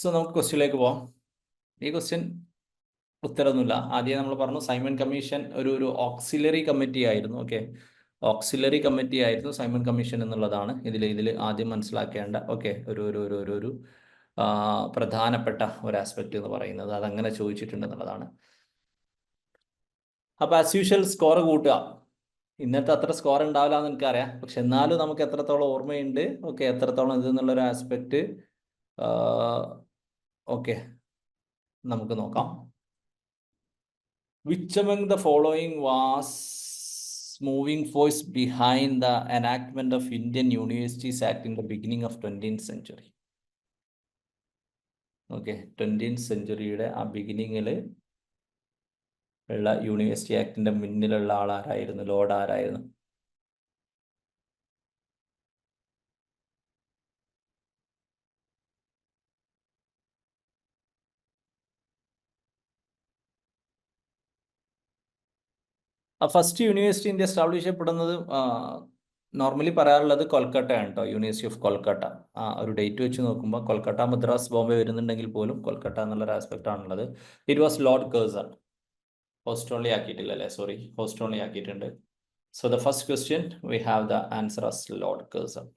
So നമുക്ക് ക്വസ്റ്റ്യനിലേക്ക് പോവാം. ഈ ക്വസ്റ്റ്യൻ ഉത്തരമൊന്നുമില്ല. ആദ്യം നമ്മൾ പറഞ്ഞു സൈമൺ കമ്മീഷൻ ഒരു ഓക്സിലറി കമ്മിറ്റി ആയിരുന്നു. ഓക്കെ, ഓക്സിലറി കമ്മിറ്റി ആയിരുന്നു സൈമൺ കമ്മീഷൻ എന്നുള്ളതാണ് ഇതിൽ ആദ്യം മനസ്സിലാക്കേണ്ട ഒരു പ്രധാനപ്പെട്ട ഒരു ആസ്പെക്റ്റ് എന്ന് പറയുന്നത്. അതങ്ങനെ ചോദിച്ചിട്ടുണ്ട് എന്നുള്ളതാണ്. അപ്പോൾ ആസ് യൂഷ്വൽ സ്കോർ കൂട്ടുക. ഇന്നത്തെ അത്ര സ്കോർ ഉണ്ടാവില്ല എന്ന് എനിക്കറിയാം, പക്ഷെ എന്നാലും നമുക്ക് എത്രത്തോളം ഓർമ്മയുണ്ട്, ഓക്കെ, എത്രത്തോളം ഇത് എന്നുള്ളൊരു ആസ്പെക്റ്റ് ഓക്കെ നമുക്ക് നോക്കാം. Which among the following was moving force behind the enactment of Indian Universities Act in the beginning of 20th century? Okay, 20th centuryയുടെ ആ ബിഗിനിങ്ങിൽ ഉള്ള യൂണിവേഴ്സിറ്റി ആക്ടിന്റെ മുന്നിലുള്ള ആളാരായിരുന്നു? ലോർഡ് ആരായിരുന്നു? ഫസ്റ്റ് യൂണിവേഴ്സിറ്റി ഇന്ത്യ എസ്റ്റാബ്ലിഷ് ചെയ്യപ്പെടുന്നത് നോർമലി പറയാറുള്ളത് കൊൽക്കട്ടയാണ് കേട്ടോ, university of Kolkata. ഒരു date വെച്ച് നോക്കുമ്പോൾ കൊൽക്കട്ട, മദ്രാസ്, ബോംബെ വരുന്നുണ്ടെങ്കിൽ പോലും കൊൽക്കട്ട എന്നുള്ളൊരു ആസ്പെക്ട് ആണുള്ളത്. It was Lord Kherson. Host only ആക്കിയിട്ടില്ല അല്ലേ? സോറി, ഹോസ്റ്റ് ഓൺലി ആക്കിയിട്ടുണ്ട്. So the first question we have the answer as Lord Kherson.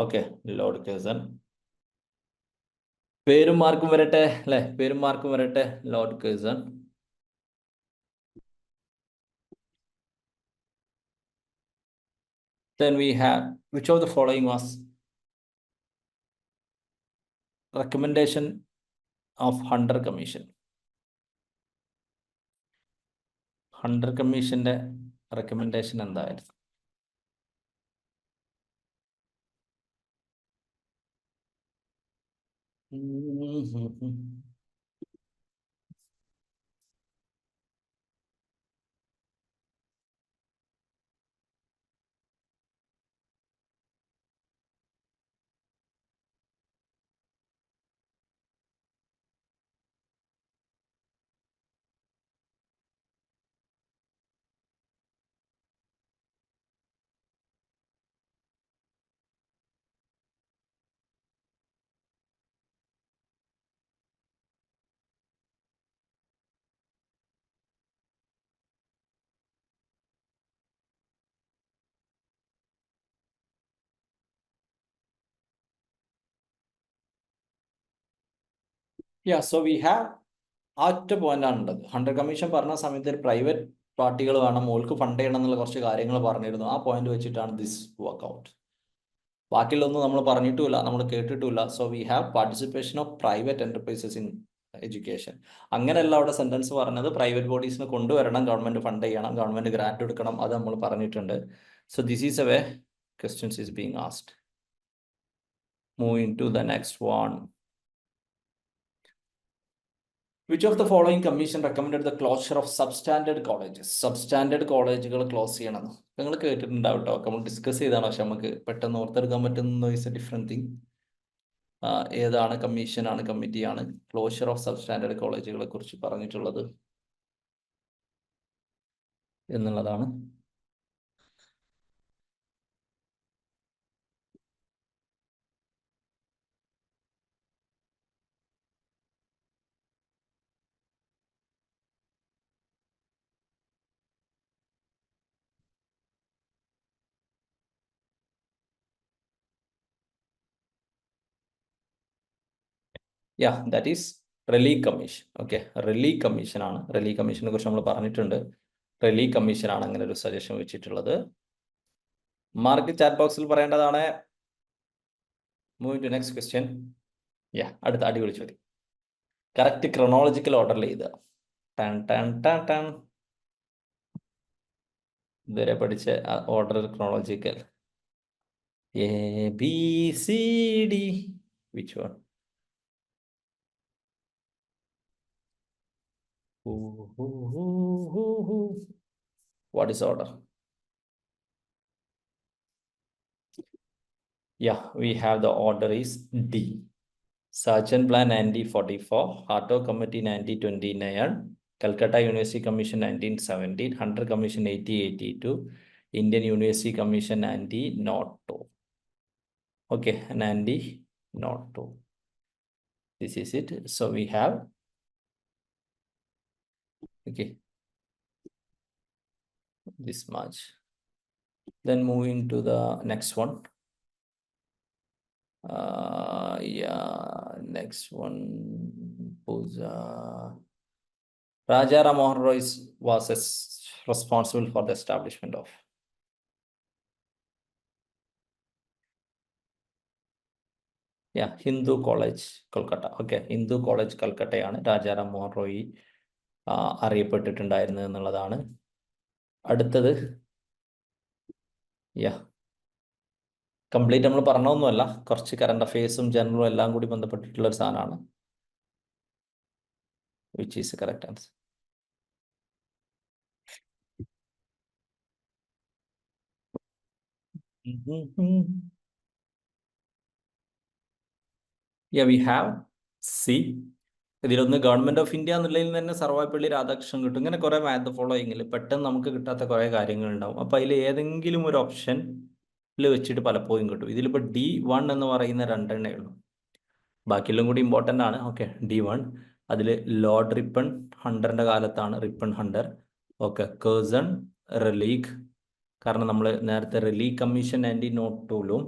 Okay, Lord Kherson. പേരും മാർക്കും വരട്ടെ അല്ലെ? പേരും മാർക്കും വരട്ടെ. Lord Kherson. Then we have, which of the following was recommendation of Hunter Commission? Hunter കമ്മീഷന്റെ recommendation എന്തായിരുന്നു? സോ വി ഹാവ് ആ ഒറ്റ പോയിന്റ് ആണുള്ളത്. ഹണ്ടർ കമ്മീഷൻ പറഞ്ഞ സമയത്ത് ഒരു പ്രൈവറ്റ് പാർട്ടികൾ വേണം, മോൾക്ക് ഫണ്ട് ചെയ്യണം എന്നുള്ള കുറച്ച് കാര്യങ്ങൾ പറഞ്ഞിരുന്നു. ആ പോയിന്റ് വെച്ചിട്ടാണ് ദിസ് വർക്ക്ഔട്ട്. ബാക്കിയുള്ളൊന്നും നമ്മൾ പറഞ്ഞിട്ടുമില്ല, നമ്മൾ കേട്ടിട്ടുമില്ല. So we have participation of private enterprises in education. അങ്ങനെയല്ല അവിടെ സെന്റൻസ് പറഞ്ഞത്. പ്രൈവറ്റ് ബോഡീസിന് കൊണ്ടുവരണം, ഗവൺമെന്റ് ഫണ്ട് ചെയ്യണം, ഗവൺമെന്റ് ഗ്രാന്റ് എടുക്കണം, അത് നമ്മൾ പറഞ്ഞിട്ടുണ്ട്. So this is a way questions is being asked. Moving to the next one. Which of the following commission recommended the closure of substandard colleges? Substandard കോളേജുകൾ close ചെയ്യണം. നിങ്ങൾ കേട്ടിട്ടുണ്ടാവും കേട്ടോ, നമ്മൾ ഡിസ്കസ് ചെയ്താണ്, പക്ഷെ നമുക്ക് പെട്ടെന്ന് ഓർത്തെടുക്കാൻ പറ്റുന്ന ഇസ് എ ഡിഫറെന്റ് തിങ്. ഏതാണ് കമ്മീഷനാണ്, കമ്മിറ്റിയാണ് ക്ലോഷർ ഓഫ് സബ്സ്റ്റാൻഡേർഡ് കോളേജുകളെ കുറിച്ച് പറഞ്ഞിട്ടുള്ളത് എന്നുള്ളതാണ്. That is Raleigh commission. Okay, Raleigh commission ആണ്. റെലി കമ്മീഷനെ കുറിച്ച് നമ്മൾ പറഞ്ഞിട്ടുണ്ട്. റെലി കമ്മീഷൻ ആണ് അങ്ങനെ ഒരു സജഷൻ വെച്ചിട്ടുള്ളത്. മാർക്ക് ചാറ്റ് ബോക്സിൽ പറയേണ്ടതാണ്. Moving to next question. അടുത്ത അടിപൊളി ചോദ്യം. കറക്റ്റ് ക്രോണോളജിക്കൽ ഓർഡറിൽ എഴുതുക. ഇതുവരെ പഠിച്ച order chronological. ABCD. Which one? What is order? We have the order is D. Sargent Plan 1944, Hartow Committee 1929, Calcutta University Commission 1917, Hunter Commission 1882, Indian University Commission 1902. Okay, 1902. This is it. So we have, okay, this much. Then moving to the next one. Yeah, next one was Raja Ram Mohan Roy was responsible for the establishment of. Yeah, Hindu College, Kolkata. Okay, Hindu College, കൽക്കട്ടയാണ് രാജാറാം മോഹൻ റോയി അറിയപ്പെട്ടിട്ടുണ്ടായിരുന്നത് എന്നുള്ളതാണ്. അടുത്തത്, യാ, complete നമ്മൾ പറഞ്ഞൊന്നുമല്ല, കുറച്ച് current അഫയേഴ്സും ജനറലും എല്ലാം കൂടി ബന്ധപ്പെട്ടിട്ടുള്ള ഒരു സാധനമാണ്. Which is correct answer? Yeah, we have C. ഇതിലൊന്ന് ഗവൺമെന്റ് ഓഫ് ഇന്ത്യ എന്നുള്ളതിൽ തന്നെ സർവ്വപ്പള്ളി രാധാകൃഷ്ണൻ കിട്ടും. ഇങ്ങനെ കുറെ മാത്ത് ഫോളോയിങ്ങിൽ പെട്ടെന്ന് നമുക്ക് കിട്ടാത്ത കുറെ കാര്യങ്ങൾ ഉണ്ടാവും. അപ്പൊ അതിൽ ഏതെങ്കിലും ഒരു ഓപ്ഷനിൽ വെച്ചിട്ട് പലപ്പോഴും കിട്ടും. ഇതിലിപ്പോൾ D1 എന്ന് പറയുന്ന രണ്ടെണ്ണേ ഉള്ളൂ, ബാക്കിയെല്ലാം കൂടി ഇമ്പോർട്ടൻ്റ് ആണ്. ഓക്കെ, D1 അതിൽ ലോർഡ് റിപ്പൺ ഹണ്ടറിന്റെ കാലത്താണ് Ripon Hunter. Okay, Curzon, Raleigh, കാരണം നമ്മൾ നേരത്തെ റലീഗ് കമ്മീഷൻ 1902ലും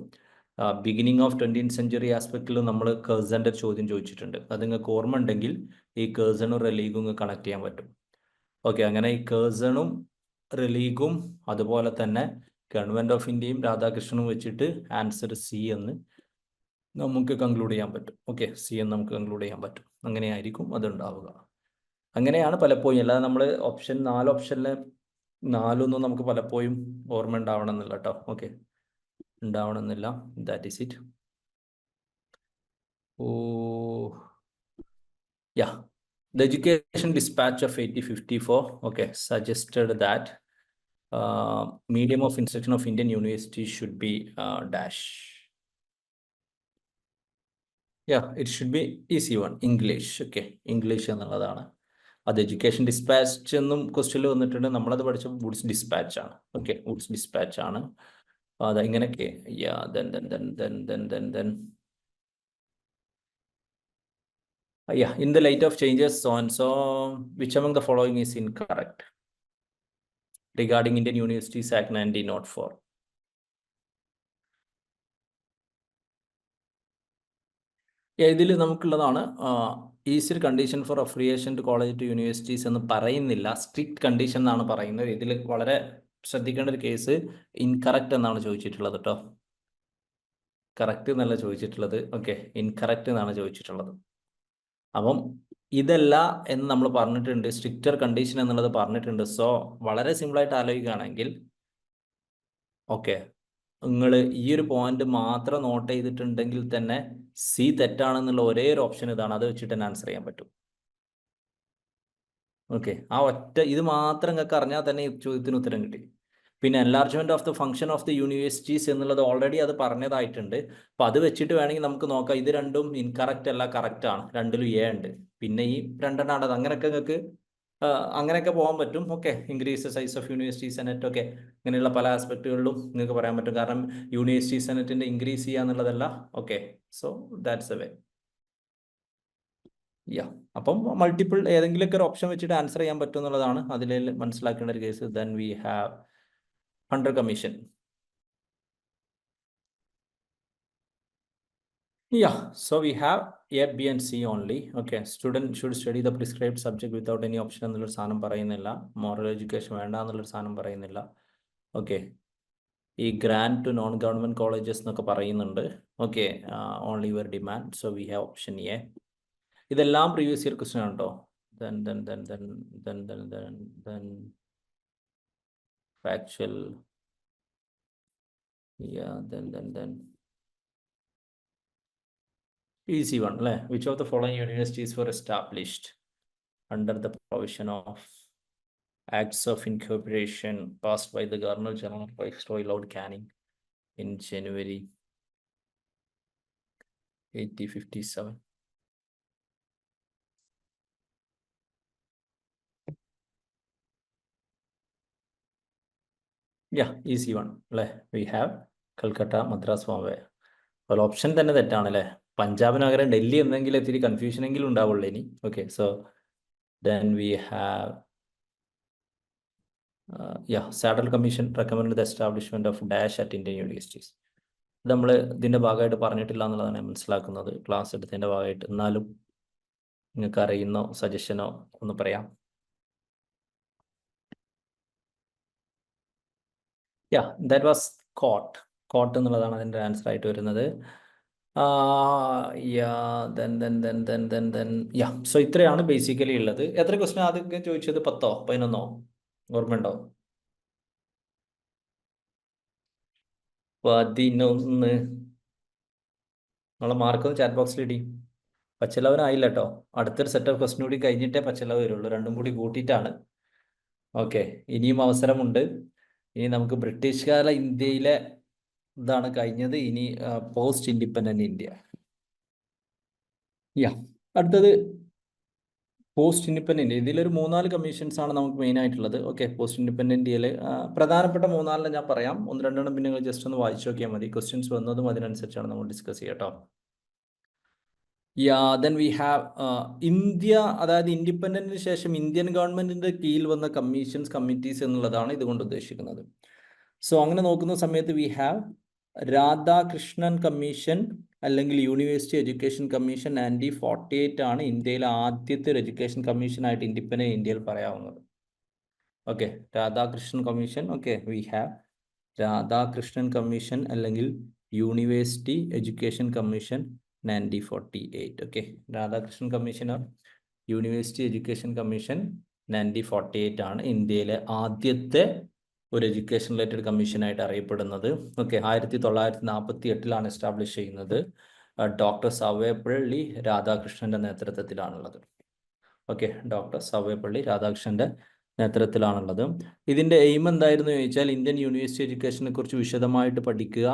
ബിഗിനിങ് ഓഫ് 20th സെഞ്ചുറി ആസ്പെക്റ്റിലും നമ്മൾ കേഴ്സന്റെ ചോദ്യം ചോദിച്ചിട്ടുണ്ട്. അത് നിങ്ങൾക്ക് ഓർമ്മ ഉണ്ടെങ്കിൽ ഈ കേഴ്സണും റലീഗും കണക്ട് ചെയ്യാൻ പറ്റും. ഓക്കെ, അങ്ങനെ ഈ കേഴ്സണും റലീഗും അതുപോലെ തന്നെ ഗവൺമെന്റ് ഓഫ് ഇന്ത്യയും രാധാകൃഷ്ണനും വെച്ചിട്ട് ആൻസർ C എന്ന് നമുക്ക് കൺക്ലൂഡ് ചെയ്യാൻ പറ്റും. ഓക്കെ, C എന്ന് നമുക്ക് കൺക്ലൂഡ് ചെയ്യാൻ പറ്റും. അങ്ങനെയായിരിക്കും അതുണ്ടാവുക. അങ്ങനെയാണ് പലപ്പോഴും, അല്ലാതെ നമ്മൾ ഓപ്ഷൻ 4 ഓപ്ഷനിലെ 4 നമുക്ക് പലപ്പോഴും ഓർമ്മ ഉണ്ടാവണം എന്നില്ല കേട്ടോ. ഓക്കെ, ഉണ്ടാവണമെന്നില്ല. That is it. Yeah, the education dispatch of 1854, okay, suggested that medium of instruction of Indian universities should be dash. Yeah, it should be easy one, English. Okay, English എന്നുള്ളതാണ്. അത് education dispatch എന്നും ക്വസ്റ്റ്യനിൽ വന്നിട്ടുണ്ട്. നമ്മളത് പഠിച്ച Woods dispatch ആണ്. Okay, Woods dispatch ആണ്. അത് ഇങ്ങനെയൊക്കെ. Yeah, then yeah, in the light of changes so and so, which among the following is incorrect regarding Indian Universities Act 1904? ഇതിൽ നമുക്കുള്ളതാണ് easier condition for affiliation to college to universities എന്ന് പറയുന്നില്ല, strict condition എന്നാണ് പറയുന്നത്. ഇതിൽ വളരെ ശ്രദ്ധിക്കേണ്ട ഒരു കേസ് ഇൻകറക്റ്റ് എന്നാണ് ചോദിച്ചിട്ടുള്ളത് കേട്ടോ. കറക്റ്റ് എന്നല്ല ചോദിച്ചിട്ടുള്ളത്. ഓക്കെ, ഇൻകറക്റ്റ് എന്നാണ് ചോദിച്ചിട്ടുള്ളത്. അപ്പം ഇതല്ല എന്ന് നമ്മൾ പറഞ്ഞിട്ടുണ്ട്, സ്ട്രിക്റ്റർ കണ്ടീഷൻ എന്നുള്ളത് പറഞ്ഞിട്ടുണ്ട്. സോ വളരെ സിമ്പിളായിട്ട് ആലോചിക്കുകയാണെങ്കിൽ, ഓക്കെ, നിങ്ങൾ ഈ ഒരു പോയിന്റ് മാത്രം നോട്ട് ചെയ്തിട്ടുണ്ടെങ്കിൽ തന്നെ C തെറ്റാണെന്നുള്ള ഒരേ ഒരു ഓപ്ഷൻ ഇതാണ്. അത് വെച്ചിട്ട് തന്നെ ആൻസർ ചെയ്യാൻ പറ്റും. ഓക്കെ, ആ ഒറ്റ ഇത് മാത്രം നിങ്ങൾക്ക് അറിഞ്ഞാൽ തന്നെ ഈ ചോദ്യത്തിന് ഉത്തരം കിട്ടി. പിന്നെ enlargement of the function of the universities എന്നുള്ളത് ഓൾറെഡി അത് പറഞ്ഞതായിട്ടുണ്ട്. അപ്പൊ അത് വെച്ചിട്ട് വേണമെങ്കിൽ നമുക്ക് നോക്കാം. ഇത് രണ്ടും ഇൻകറക്റ്റ് അല്ല, കറക്റ്റ് ആണ്. രണ്ടിലും A ഉണ്ട്. പിന്നെ ഈ രണ്ടെണ്ണാണത്. അങ്ങനെയൊക്കെ നിങ്ങൾക്ക് അങ്ങനെയൊക്കെ പോകാൻ പറ്റും. Okay, increase size of university senate, okay, ഇങ്ങനെയുള്ള പല ആസ്പെക്റ്റുകളിലും നിങ്ങൾക്ക് പറയാൻ പറ്റും. കാരണം യൂണിവേഴ്സിറ്റി സെനറ്റിന്റെ ഇൻക്രീസ് ചെയ്യുക എന്നുള്ളതല്ല. Okay, so that's a way. Yeah, അപ്പം മൾട്ടിപ്പിൾ ഏതെങ്കിലുമൊക്കെ ഒരു ഓപ്ഷൻ വെച്ചിട്ട് ആൻസർ ചെയ്യാൻ പറ്റും എന്നുള്ളതാണ് അതിൽ മനസ്സിലാക്കേണ്ട ഒരു case. Then we have Hunter commission. Yeah, so we have A, B and C only. Okay, student should study the prescribed subject without any option എന്നുള്ളൊരു സാധനം പറയുന്നില്ല. മോറൽ എഡ്യൂക്കേഷൻ വേണ്ട എന്നുള്ളൊരു സാധനം പറയുന്നില്ല. ഓക്കെ, ഈ grant to non government colleges എന്നൊക്കെ പറയുന്നുണ്ട്. Okay, only your demand. So we have option A. ഇതെല്ലാം പ്രീവിയസ് ഇയർ ക്വസ്റ്റ്യൻ ആണ് കേട്ടോ. Then factual. Yeah, then easy one, അല്ലേ? Which of the following universities were established under the provision of acts of incorporation passed by the Governor General Viceroy Lord Canning in January 1857? Yeah, easy one, അല്ലേ? We have Calcutta, Madras, Bombay. അപ്പോൾ option തന്നെ തെറ്റാണ് അല്ലേ? പഞ്ചാബിന് പകരം ഡൽഹി എന്തെങ്കിലും ഇത്തിരി confusion എങ്കിലും ഉണ്ടാവുള്ളൂ ഇനി. Okay, so then we have Sadler commission recommend the establishment of dash at Indian universities. ഇത് നമ്മൾ ഇതിന്റെ ഭാഗമായിട്ട് പറഞ്ഞിട്ടില്ല എന്നുള്ളതാണ് ഞാൻ മനസ്സിലാക്കുന്നത് ക്ലാസ് എടുത്തതിന്റെ ഭാഗമായിട്ട്. എന്നാലും നിങ്ങൾക്ക് അറിയുന്നോ സജഷനോ ഒന്ന് പറയാം. ദാറ്റ് വാസ് കോട്ട് എന്നുള്ളതാണ് അതിൻ്റെ ആൻസർ ആയിട്ട് വരുന്നത്. സോ ഇത്രയാണ് ബേസിക്കലി ഉള്ളത്. എത്ര ക്വസ്റ്റ്യൻ ആദ്യം ചോദിച്ചത്? 10ഓ 11ഓ ഓർമ്മയുണ്ടോ? 11. നമ്മളെ മാർക്കൊന്ന് ചാറ്റ് ബോക്സിൽ ഇടി. പച്ചലവനായില്ല കേട്ടോ. അടുത്തൊരു സെറ്റ് ഓഫ് ക്വസ്റ്റ്യൻ കൂടി കഴിഞ്ഞിട്ടേ പച്ചലവ് വരുള്ളൂ. രണ്ടും കൂടി കൂട്ടിയിട്ടാണ്. ഓക്കെ, ഇനിയും അവസരമുണ്ട്. ഇനി നമുക്ക് ബ്രിട്ടീഷ് കാല ഇന്ത്യയിലെ ഇതാണ് കഴിഞ്ഞത്. ഇനി പോസ്റ്റ് ഇൻഡിപെൻഡന്റ് ഇന്ത്യ. അടുത്തത് പോസ്റ്റ് ഇൻഡിപെൻഡന്റ്. ഇതിലൊരു 3-4 കമ്മീഷൻസ് ആണ് നമുക്ക് മെയിൻ ആയിട്ടുള്ളത്. ഓക്കെ, പോസ്റ്റ് ഇൻഡിപെൻഡന്റ് ഇന്ത്യയിൽ പ്രധാനപ്പെട്ട 3-4 ഞാൻ പറയാം. 1-2 പിന്നെ നിങ്ങൾ ജസ്റ്റ് ഒന്ന് വായിച്ചു നോക്കിയാൽ മതി. ക്വസ്റ്റ്യൻസ് വന്നതും അതിനനുസരിച്ചാണ് നമ്മൾ ഡിസ്കസ് ചെയ്യാട്ടോ. ദെൻ വി ഹാവ് ഇന്ത്യ, അതായത് ഇൻഡിപെൻഡന്റിന് ശേഷം ഇന്ത്യൻ ഗവൺമെന്റിന്റെ കീഴിൽ വന്ന കമ്മീഷൻസ്, കമ്മിറ്റീസ് എന്നുള്ളതാണ് ഇതുകൊണ്ട് ഉദ്ദേശിക്കുന്നത്. സോ അങ്ങനെ നോക്കുന്ന സമയത്ത് വി ഹാവ് രാധാകൃഷ്ണൻ കമ്മീഷൻ അല്ലെങ്കിൽ യൂണിവേഴ്സിറ്റി എഡ്യൂക്കേഷൻ കമ്മീഷൻ 1948 ആണ് ഇന്ത്യയിലെ ആദ്യത്തെ ഒരു എഡ്യൂക്കേഷൻ കമ്മീഷനായിട്ട് ഇൻഡിപെൻഡന്റ് ഇന്ത്യയിൽ പറയാവുന്നത്. Okay, Radhakrishnan commission. Okay, we have Radhakrishnan commission അല്ലെങ്കിൽ university education commission 1948. Okay, Radhakrishnan commission or university education commission 1948 ആണ് ഇന്ത്യയിലെ ആദ്യത്തെ ഒരു എഡ്യൂക്കേഷൻ റിലേറ്റഡ് കമ്മീഷനായിട്ട് അറിയപ്പെടുന്നത്. ഓക്കെ, 1948 എസ്റ്റാബ്ലിഷ് ചെയ്യുന്നത്. ഡോക്ടർ സർവേപ്പള്ളി രാധാകൃഷ്ണന്റെ നേതൃത്വത്തിലാണുള്ളത്. ഓക്കെ, ഡോക്ടർ സർവേപ്പള്ളി രാധാകൃഷ്ണന്റെ നേതൃത്വത്തിലാണുള്ളത്. ഇതിന്റെ എയിം എന്തായിരുന്നു ചോദിച്ചാൽ ഇന്ത്യൻ യൂണിവേഴ്സിറ്റി എഡ്യൂക്കേഷനെ കുറിച്ച് വിശദമായിട്ട് പഠിക്കുക,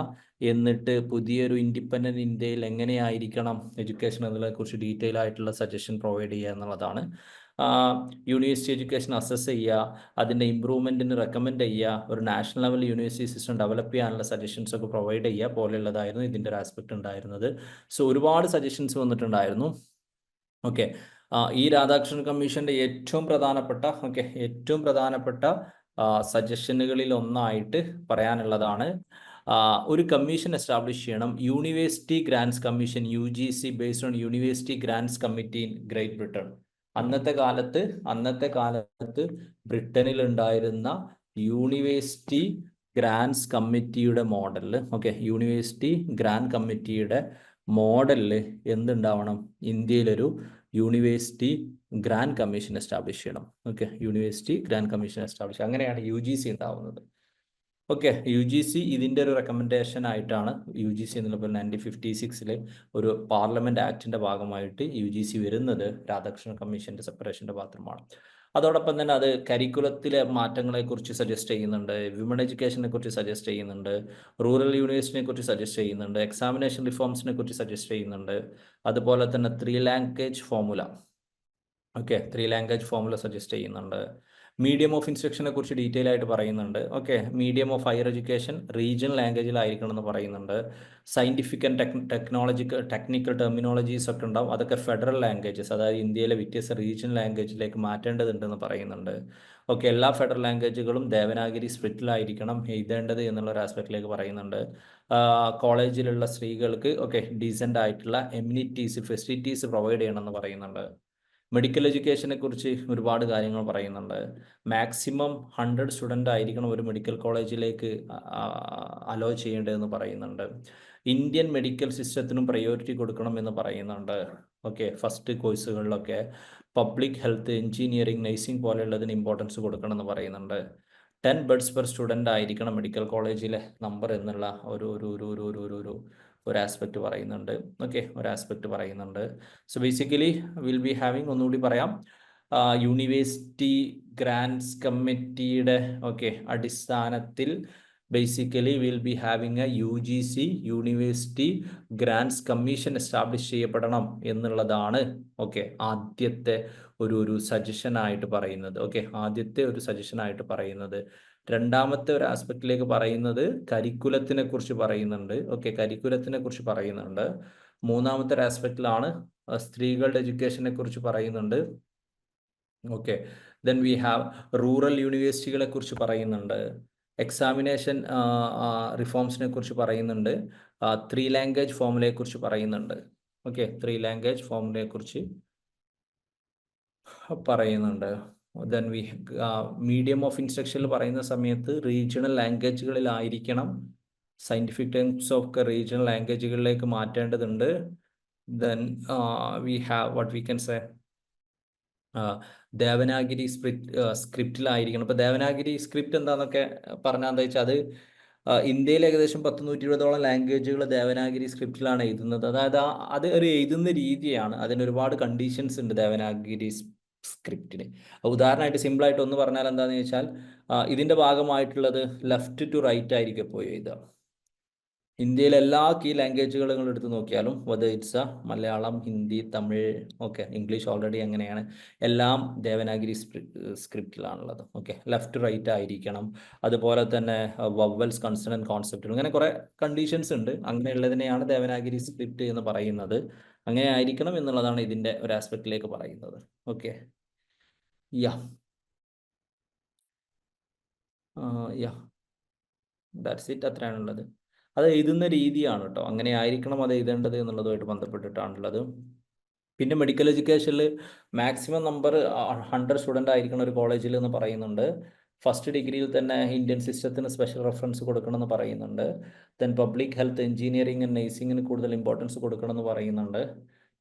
എന്നിട്ട് പുതിയൊരു ഇൻഡിപെൻഡന്റ് ഇന്ത്യയിൽ എങ്ങനെയായിരിക്കണം എഡ്യൂക്കേഷൻ എന്നതിനെ കുറിച്ച് ഡീറ്റെയിൽ ആയിട്ടുള്ള സജഷൻ പ്രൊവൈഡ് ചെയ്യുക എന്നുള്ളതാണ്. യൂണിവേഴ്സിറ്റി എഡ്യൂക്കേഷൻ അസസ് ചെയ്യുക, അതിൻ്റെ ഇമ്പ്രൂവ്മെൻറ്റിന് റെക്കമെൻഡ് ചെയ്യുക, ഒരു national level university system develop ചെയ്യാനുള്ള സജഷൻസ് ഒക്കെ പ്രൊവൈഡ് ചെയ്യുക പോലെയുള്ളതായിരുന്നു ഇതിൻ്റെ ഒരു ആസ്പെക്ട് ഉണ്ടായിരുന്നത്. സോ ഒരുപാട് സജഷൻസ് വന്നിട്ടുണ്ടായിരുന്നു. ഓക്കെ, ഈ രാധാകൃഷ്ണൻ കമ്മീഷന്റെ ഏറ്റവും പ്രധാനപ്പെട്ട സജഷനുകളിൽ ഒന്നായിട്ട് പറയാനുള്ളതാണ് ഒരു കമ്മീഷൻ എസ്റ്റാബ്ലിഷ് ചെയ്യണം. University grants commission, UGC, based on university grants committee in great Britain. അന്നത്തെ കാലത്ത് ബ്രിട്ടനിൽ ഉണ്ടായിരുന്ന യൂണിവേഴ്സിറ്റി ഗ്രാൻസ് കമ്മിറ്റിയുടെ മോഡലിൽ, ഓക്കെ, യൂണിവേഴ്സിറ്റി ഗ്രാൻഡ് കമ്മിറ്റിയുടെ മോഡലിൽ എന്തുണ്ടാവണം? ഇന്ത്യയിലൊരു യൂണിവേഴ്സിറ്റി ഗ്രാൻഡ് കമ്മീഷൻ എസ്റ്റാബ്ലിഷ് ചെയ്യണം. Okay, university grant commission establish, അങ്ങനെയാണ് UGC ഉണ്ടാവുന്നത്. ഓക്കെ, UGC ഇതിൻ്റെ ഒരു റെക്കമെൻഡേഷൻ ആയിട്ടാണ് UGC എന്നുള്ളപ്പോൾ 1956 ഒരു പാർലമെന്റ് ആക്ടിന്റെ ഭാഗമായിട്ട് UGC വരുന്നത് രാധാകൃഷ്ണൻ കമ്മീഷന്റെ സെപ്പറേഷന്റെ മാത്രമാണ്. അതോടൊപ്പം തന്നെ അത് കരിക്കുലത്തിലെ മാറ്റങ്ങളെ കുറിച്ച് സജസ്റ്റ് ചെയ്യുന്നുണ്ട്, വിമൺ എഡ്യൂക്കേഷനെ കുറിച്ച് സജസ്റ്റ് ചെയ്യുന്നുണ്ട്, റൂറൽ യൂണിവേഴ്സിറ്റിനെ കുറിച്ച് സജസ്റ്റ് ചെയ്യുന്നുണ്ട്, എക്സാമിനേഷൻ റിഫോംസിനെ കുറിച്ച് സജസ്റ്റ് ചെയ്യുന്നുണ്ട്. അതുപോലെ തന്നെ 3 language formula, okay, 3 language formula suggest ചെയ്യുന്നുണ്ട്. മീഡിയം ഓഫ് ഇൻസ്ട്രക്ഷനെ കുറിച്ച് ഡീറ്റെയിൽ ആയിട്ട് പറയുന്നുണ്ട്. Okay, medium of higher education regional ലാംഗ്വേജിലായിരിക്കണം എന്ന് പറയുന്നുണ്ട്. സയന്റിഫിക് ആൻഡ് ടെക്നിക്കൽ ടെർമിനോളജീസ് ഒക്കെ ഉണ്ടാവും, അതൊക്കെ ഫെഡറൽ ലാംഗ്വേജസ്, അതായത് ഇന്ത്യയിലെ വ്യത്യസ്ത റീജിയണൽ ലാംഗ്വേജിലേക്ക് മാറ്റേണ്ടതുണ്ടെന്ന് പറയുന്നുണ്ട്. ഓക്കെ, എല്ലാ ഫെഡറൽ ലാംഗ്വേജുകളും ദേവനാഗരി സ്പ്ലിറ്റിലായിരിക്കണം എഴുതേണ്ടത് എന്നുള്ള ഒരു ആസ്പെക്റ്റിലേക്ക് പറയുന്നുണ്ട്. കോളേജിലുള്ള സ്ത്രീകൾക്ക് ഓക്കെ ഡീസൻ്റ് ആയിട്ടുള്ള എമ്യൂണിറ്റീസ്, ഫെസിലിറ്റീസ് പ്രൊവൈഡ് ചെയ്യണമെന്ന് പറയുന്നുണ്ട്. മെഡിക്കൽ എഡ്യൂക്കേഷനെ കുറിച്ച് ഒരുപാട് കാര്യങ്ങൾ പറയുന്നുണ്ട്. മാക്സിമം 100 സ്റ്റുഡൻ്റ് ആയിരിക്കണം ഒരു മെഡിക്കൽ കോളേജിലേക്ക് അലോ ചെയ്യേണ്ടതെന്ന് പറയുന്നുണ്ട്. ഇന്ത്യൻ മെഡിക്കൽ സിസ്റ്റത്തിനും പ്രയോറിറ്റി കൊടുക്കണം എന്ന് പറയുന്നുണ്ട്. ഓക്കെ, ഫസ്റ്റ് കോഴ്സുകളിലൊക്കെ പബ്ലിക് ഹെൽത്ത്, എഞ്ചിനീയറിംഗ്, നഴ്സിംഗ് പോലെയുള്ളതിന് ഇമ്പോർട്ടൻസ് കൊടുക്കണം എന്ന് പറയുന്നുണ്ട്. 10 ബെഡ്സ് പെർ സ്റ്റുഡൻ്റ് ആയിരിക്കണം മെഡിക്കൽ കോളേജിലെ നമ്പർ എന്നുള്ള ഒരു ആസ്പെക്ട് പറയുന്നുണ്ട്. ഓക്കെ, ഒരു ആസ്പെക്ട് പറയുന്നുണ്ട്. So basically will be having, ഒന്നുകൂടി പറയാം, യൂണിവേഴ്സിറ്റി ഗ്രാൻസ് കമ്മിറ്റിയുടെ ഓക്കെ അടിസ്ഥാനത്തിൽ basically will be having a UGC university grants commission establish ചെയ്യപ്പെടണം എന്നുള്ളതാണ് ഓക്കെ ആദ്യത്തെ ഒരു സജഷനായിട്ട് പറയുന്നത്. ഓക്കെ, ആദ്യത്തെ ഒരു സജഷനായിട്ട് പറയുന്നത്. രണ്ടാമത്തെ ഒരു ആസ്പെക്റ്റിലേക്ക് പറയുന്നത് കരിക്കുലത്തിനെ കുറിച്ച് പറയുന്നുണ്ട്. ഓക്കെ, കരിക്കുലത്തിനെ കുറിച്ച് പറയുന്നുണ്ട്. മൂന്നാമത്തെ ഒരു ആസ്പെക്റ്റിലാണ് സ്ത്രീകളുടെ എഡ്യൂക്കേഷനെ കുറിച്ച് പറയുന്നുണ്ട്. Okay, then we have rural യൂണിവേഴ്സിറ്റികളെ കുറിച്ച് പറയുന്നുണ്ട്, എക്സാമിനേഷൻ റിഫോംസിനെ കുറിച്ച് പറയുന്നുണ്ട്, 3 ലാംഗ്വേജ് ഫോമുലയെ കുറിച്ച് പറയുന്നുണ്ട്. ഓക്കെ, 3 ലാംഗ്വേജ് ഫോമുലയെ കുറിച്ച് പറയുന്നുണ്ട്. ദെൻ മീഡിയം ഓഫ് ഇൻസ്ട്രക്ഷനിൽ പറയുന്ന സമയത്ത് റീജിയണൽ ലാംഗ്വേജുകളിലായിരിക്കണം, സയൻറ്റിഫിക് ടേംസ് ഓഫ് റീജിയണൽ ലാംഗ്വേജുകളിലേക്ക് മാറ്റേണ്ടതുണ്ട്. Then we have what we can say Devanagari സ്ക്രിപ്റ്റിലായിരിക്കണം. ഇപ്പോൾ ദേവനാഗിരി സ്ക്രിപ്റ്റ് എന്താണെന്നൊക്കെ പറഞ്ഞാൽ എന്താ വെച്ചാൽ അത് ഇന്ത്യയിൽ ഏകദേശം 120-120ഓളം ലാംഗ്വേജുകൾ ദേവനാഗിരി സ്ക്രിപ്റ്റിലാണ് എഴുതുന്നത്. അതായത് അത് ഒരു എഴുതുന്ന രീതിയാണ്, അതിന് ഒരുപാട് കണ്ടീഷൻസ് ഉണ്ട് ദേവനാഗിരി സ്ക്രിപ്റ്റിന്. ഉദാഹരണമായിട്ട് സിമ്പിളായിട്ട് ഒന്ന് പറഞ്ഞാൽ എന്താണെന്ന് വെച്ചാൽ ഇതിൻ്റെ ഭാഗമായിട്ടുള്ളത് ലെഫ്റ്റ് ടു റൈറ്റ് ആയിരിക്കും എപ്പോഴും എഴുതുക. ഇന്ത്യയിലെ എല്ലാ കീ ലാംഗ്വേജുകളും നിങ്ങൾ എടുത്ത് നോക്കിയാലും whether it's Malayalam, Hindi, Tamil, okay, English already അങ്ങനെയാണ്, എല്ലാം ദേവനാഗിരി സ്ക്രിപ്റ്റിലാണുള്ളത്. ഓക്കെ, ലെഫ്റ്റ് റൈറ്റ് ആയിരിക്കണം, അതുപോലെ തന്നെ വവ്വൽസ്, കൺസണന്റ്, കോൺസെപ്റ്റ്, ഇങ്ങനെ കുറേ കണ്ടീഷൻസ് ഉണ്ട്. അങ്ങനെയുള്ളതിനെയാണ് ദേവനാഗിരി സ്ക്രിപ്റ്റ് എന്ന് പറയുന്നത്. അങ്ങനെ ആയിരിക്കണം എന്നുള്ളതാണ് ഇതിൻ്റെ ഒരു ആസ്പെക്റ്റിലേക്ക് പറയുന്നത്. Okay, yeah yeah that's it, അത്രയാണുള്ളത്. അത് എഴുതുന്ന രീതിയാണ് കേട്ടോ, അങ്ങനെ ആയിരിക്കണം അത് എഴുതേണ്ടത് എന്നുള്ളതുമായിട്ട് ബന്ധപ്പെട്ടിട്ടാണുള്ളത്. പിന്നെ മെഡിക്കൽ എഡ്യൂക്കേഷനിൽ മാക്സിമം നമ്പർ 100 സ്റ്റുഡൻ്റ് ആയിരിക്കണം ഒരു കോളേജിൽ എന്ന് പറയുന്നുണ്ട്. ഫസ്റ്റ് ഡിഗ്രിയിൽ തന്നെ ഇന്ത്യൻ സിസ്റ്റത്തിന് സ്പെഷ്യൽ റെഫറൻസ് കൊടുക്കണമെന്ന് പറയുന്നുണ്ട്. Then public health, engineering and നഴ്സിംഗിന് കൂടുതൽ ഇമ്പോർട്ടൻസ് കൊടുക്കണമെന്ന് പറയുന്നുണ്ട്.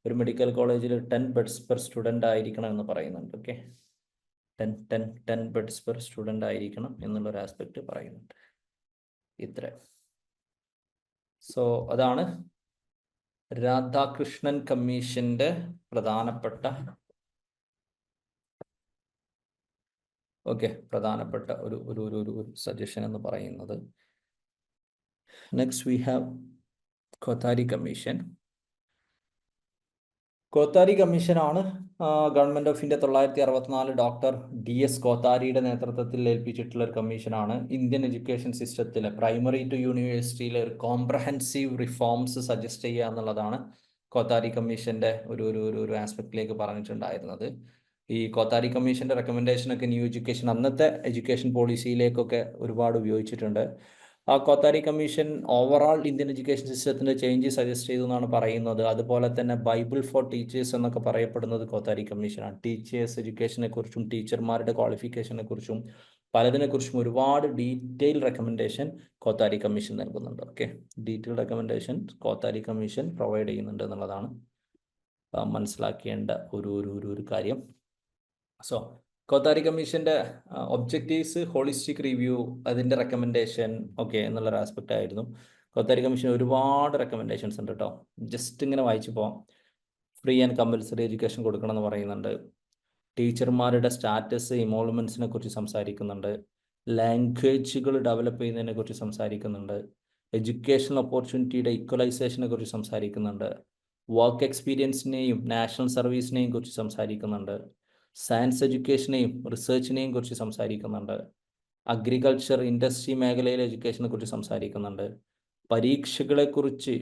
ഒരു മെഡിക്കൽ കോളേജിൽ 10 ബെഡ്സ് പെർ സ്റ്റുഡൻ്റ് ആയിരിക്കണം എന്ന് പറയുന്നുണ്ട്. ഓക്കെ, 10 ബെഡ്സ് പെർ സ്റ്റുഡൻ്റ് ആയിരിക്കണം എന്നുള്ളൊരു ആസ്പെക്റ്റ് പറയുന്നുണ്ട്. ഇത്ര. സോ അതാണ് രാധാകൃഷ്ണൻ കമ്മീഷന്റെ പ്രധാനപ്പെട്ട ഒരു സജഷൻ എന്ന് പറയുന്നത്. Next we have Kothari commission. Kothari കമ്മീഷനാണ് government of India 964 doctor DS കോത്താരിയുടെ നേതൃത്വത്തിൽ ഏൽപ്പിച്ചിട്ടുള്ള ഒരു കമ്മീഷനാണ്. ഇന്ത്യൻ എഡ്യൂക്കേഷൻ സിസ്റ്റത്തിലെ പ്രൈമറി ടു യൂണിവേഴ്സിറ്റിയിലെ ഒരു കോംപ്രഹെൻസീവ് റിഫോംസ് സജസ്റ്റ് ചെയ്യുക എന്നുള്ളതാണ് കോത്താരി കമ്മീഷൻ്റെ ഒരു ആസ്പെക്റ്റിലേക്ക് പറഞ്ഞിട്ടുണ്ടായിരുന്നത്. ഈ കോത്താരി കമ്മീഷൻ്റെ റെക്കമെൻഡേഷനൊക്കെ ന്യൂ എഡ്യൂക്കേഷൻ, അന്നത്തെ എഡ്യൂക്കേഷൻ പോളിസിയിലേക്കൊക്കെ ഒരുപാട് ഉപയോഗിച്ചിട്ടുണ്ട്. ആ Kothari commission overall Indian education സിസ്റ്റത്തിൻ്റെ ചേഞ്ച് സജസ്റ്റ് ചെയ്തു എന്നാണ് പറയുന്നത്. അതുപോലെ തന്നെ ബൈബിൾ ഫോർ ടീച്ചേഴ്സ് എന്നൊക്കെ പറയപ്പെടുന്നത് കോത്താരി കമ്മീഷനാണ്. ടീച്ചേഴ്സ് എഡ്യൂക്കേഷനെ കുറിച്ചും ടീച്ചർമാരുടെ ക്വാളിഫിക്കേഷനെ കുറിച്ചും പലതിനെക്കുറിച്ചും ഒരുപാട് ഡീറ്റെയിൽ റെക്കമെൻഡേഷൻ കോത്താരി കമ്മീഷൻ നൽകുന്നുണ്ട്. Okay, detail recommendation Kothari commission provide ചെയ്യുന്നുണ്ട് എന്നുള്ളതാണ് മനസ്സിലാക്കേണ്ട ഒരു കാര്യം. സോ കോത്താരി കമ്മീഷൻ്റെ ഒബ്ജക്റ്റീവ്സ്, ഹോളിസ്റ്റിക് റിവ്യൂ, അതിൻ്റെ റെക്കമെൻഡേഷൻ, ഓക്കെ എന്നുള്ളൊരു ആസ്പെക്റ്റ് ആയിരുന്നു. കോത്താരി കമ്മീഷൻ ഒരുപാട് റെക്കമെൻഡേഷൻസ് ഉണ്ട് കേട്ടോ, ജസ്റ്റ് ഇങ്ങനെ വായിച്ചു പോകാം. ഫ്രീ ആൻഡ് കമ്പൽസറി എഡ്യൂക്കേഷൻ കൊടുക്കണം എന്ന് പറയുന്നുണ്ട്. ടീച്ചർമാരുടെ സ്റ്റാറ്റസ്, ഇമോൾമെൻറ്റ്സിനെ കുറിച്ച് സംസാരിക്കുന്നുണ്ട്. ലാംഗ്വേജുകൾ ഡെവലപ്പ് ചെയ്യുന്നതിനെ കുറിച്ച് സംസാരിക്കുന്നുണ്ട്. എഡ്യൂക്കേഷണൽ ഓപ്പർച്യൂണിറ്റിയുടെ ഈക്വലൈസേഷനെ കുറിച്ച് സംസാരിക്കുന്നുണ്ട്. വർക്ക് എക്സ്പീരിയൻസിനെയും നാഷണൽ സർവീസിനെയും കുറിച്ച് സംസാരിക്കുന്നുണ്ട്. സയൻസ് എഡ്യൂക്കേഷനെയും റിസർച്ചിനെയും കുറിച്ച് സംസാരിക്കുന്നുണ്ട്. അഗ്രികൾച്ചർ, ഇൻഡസ്ട്രി മേഖലയിലെ എഡ്യൂക്കേഷനെ കുറിച്ച് സംസാരിക്കുന്നുണ്ട്. പരീക്ഷകളെക്കുറിച്ച്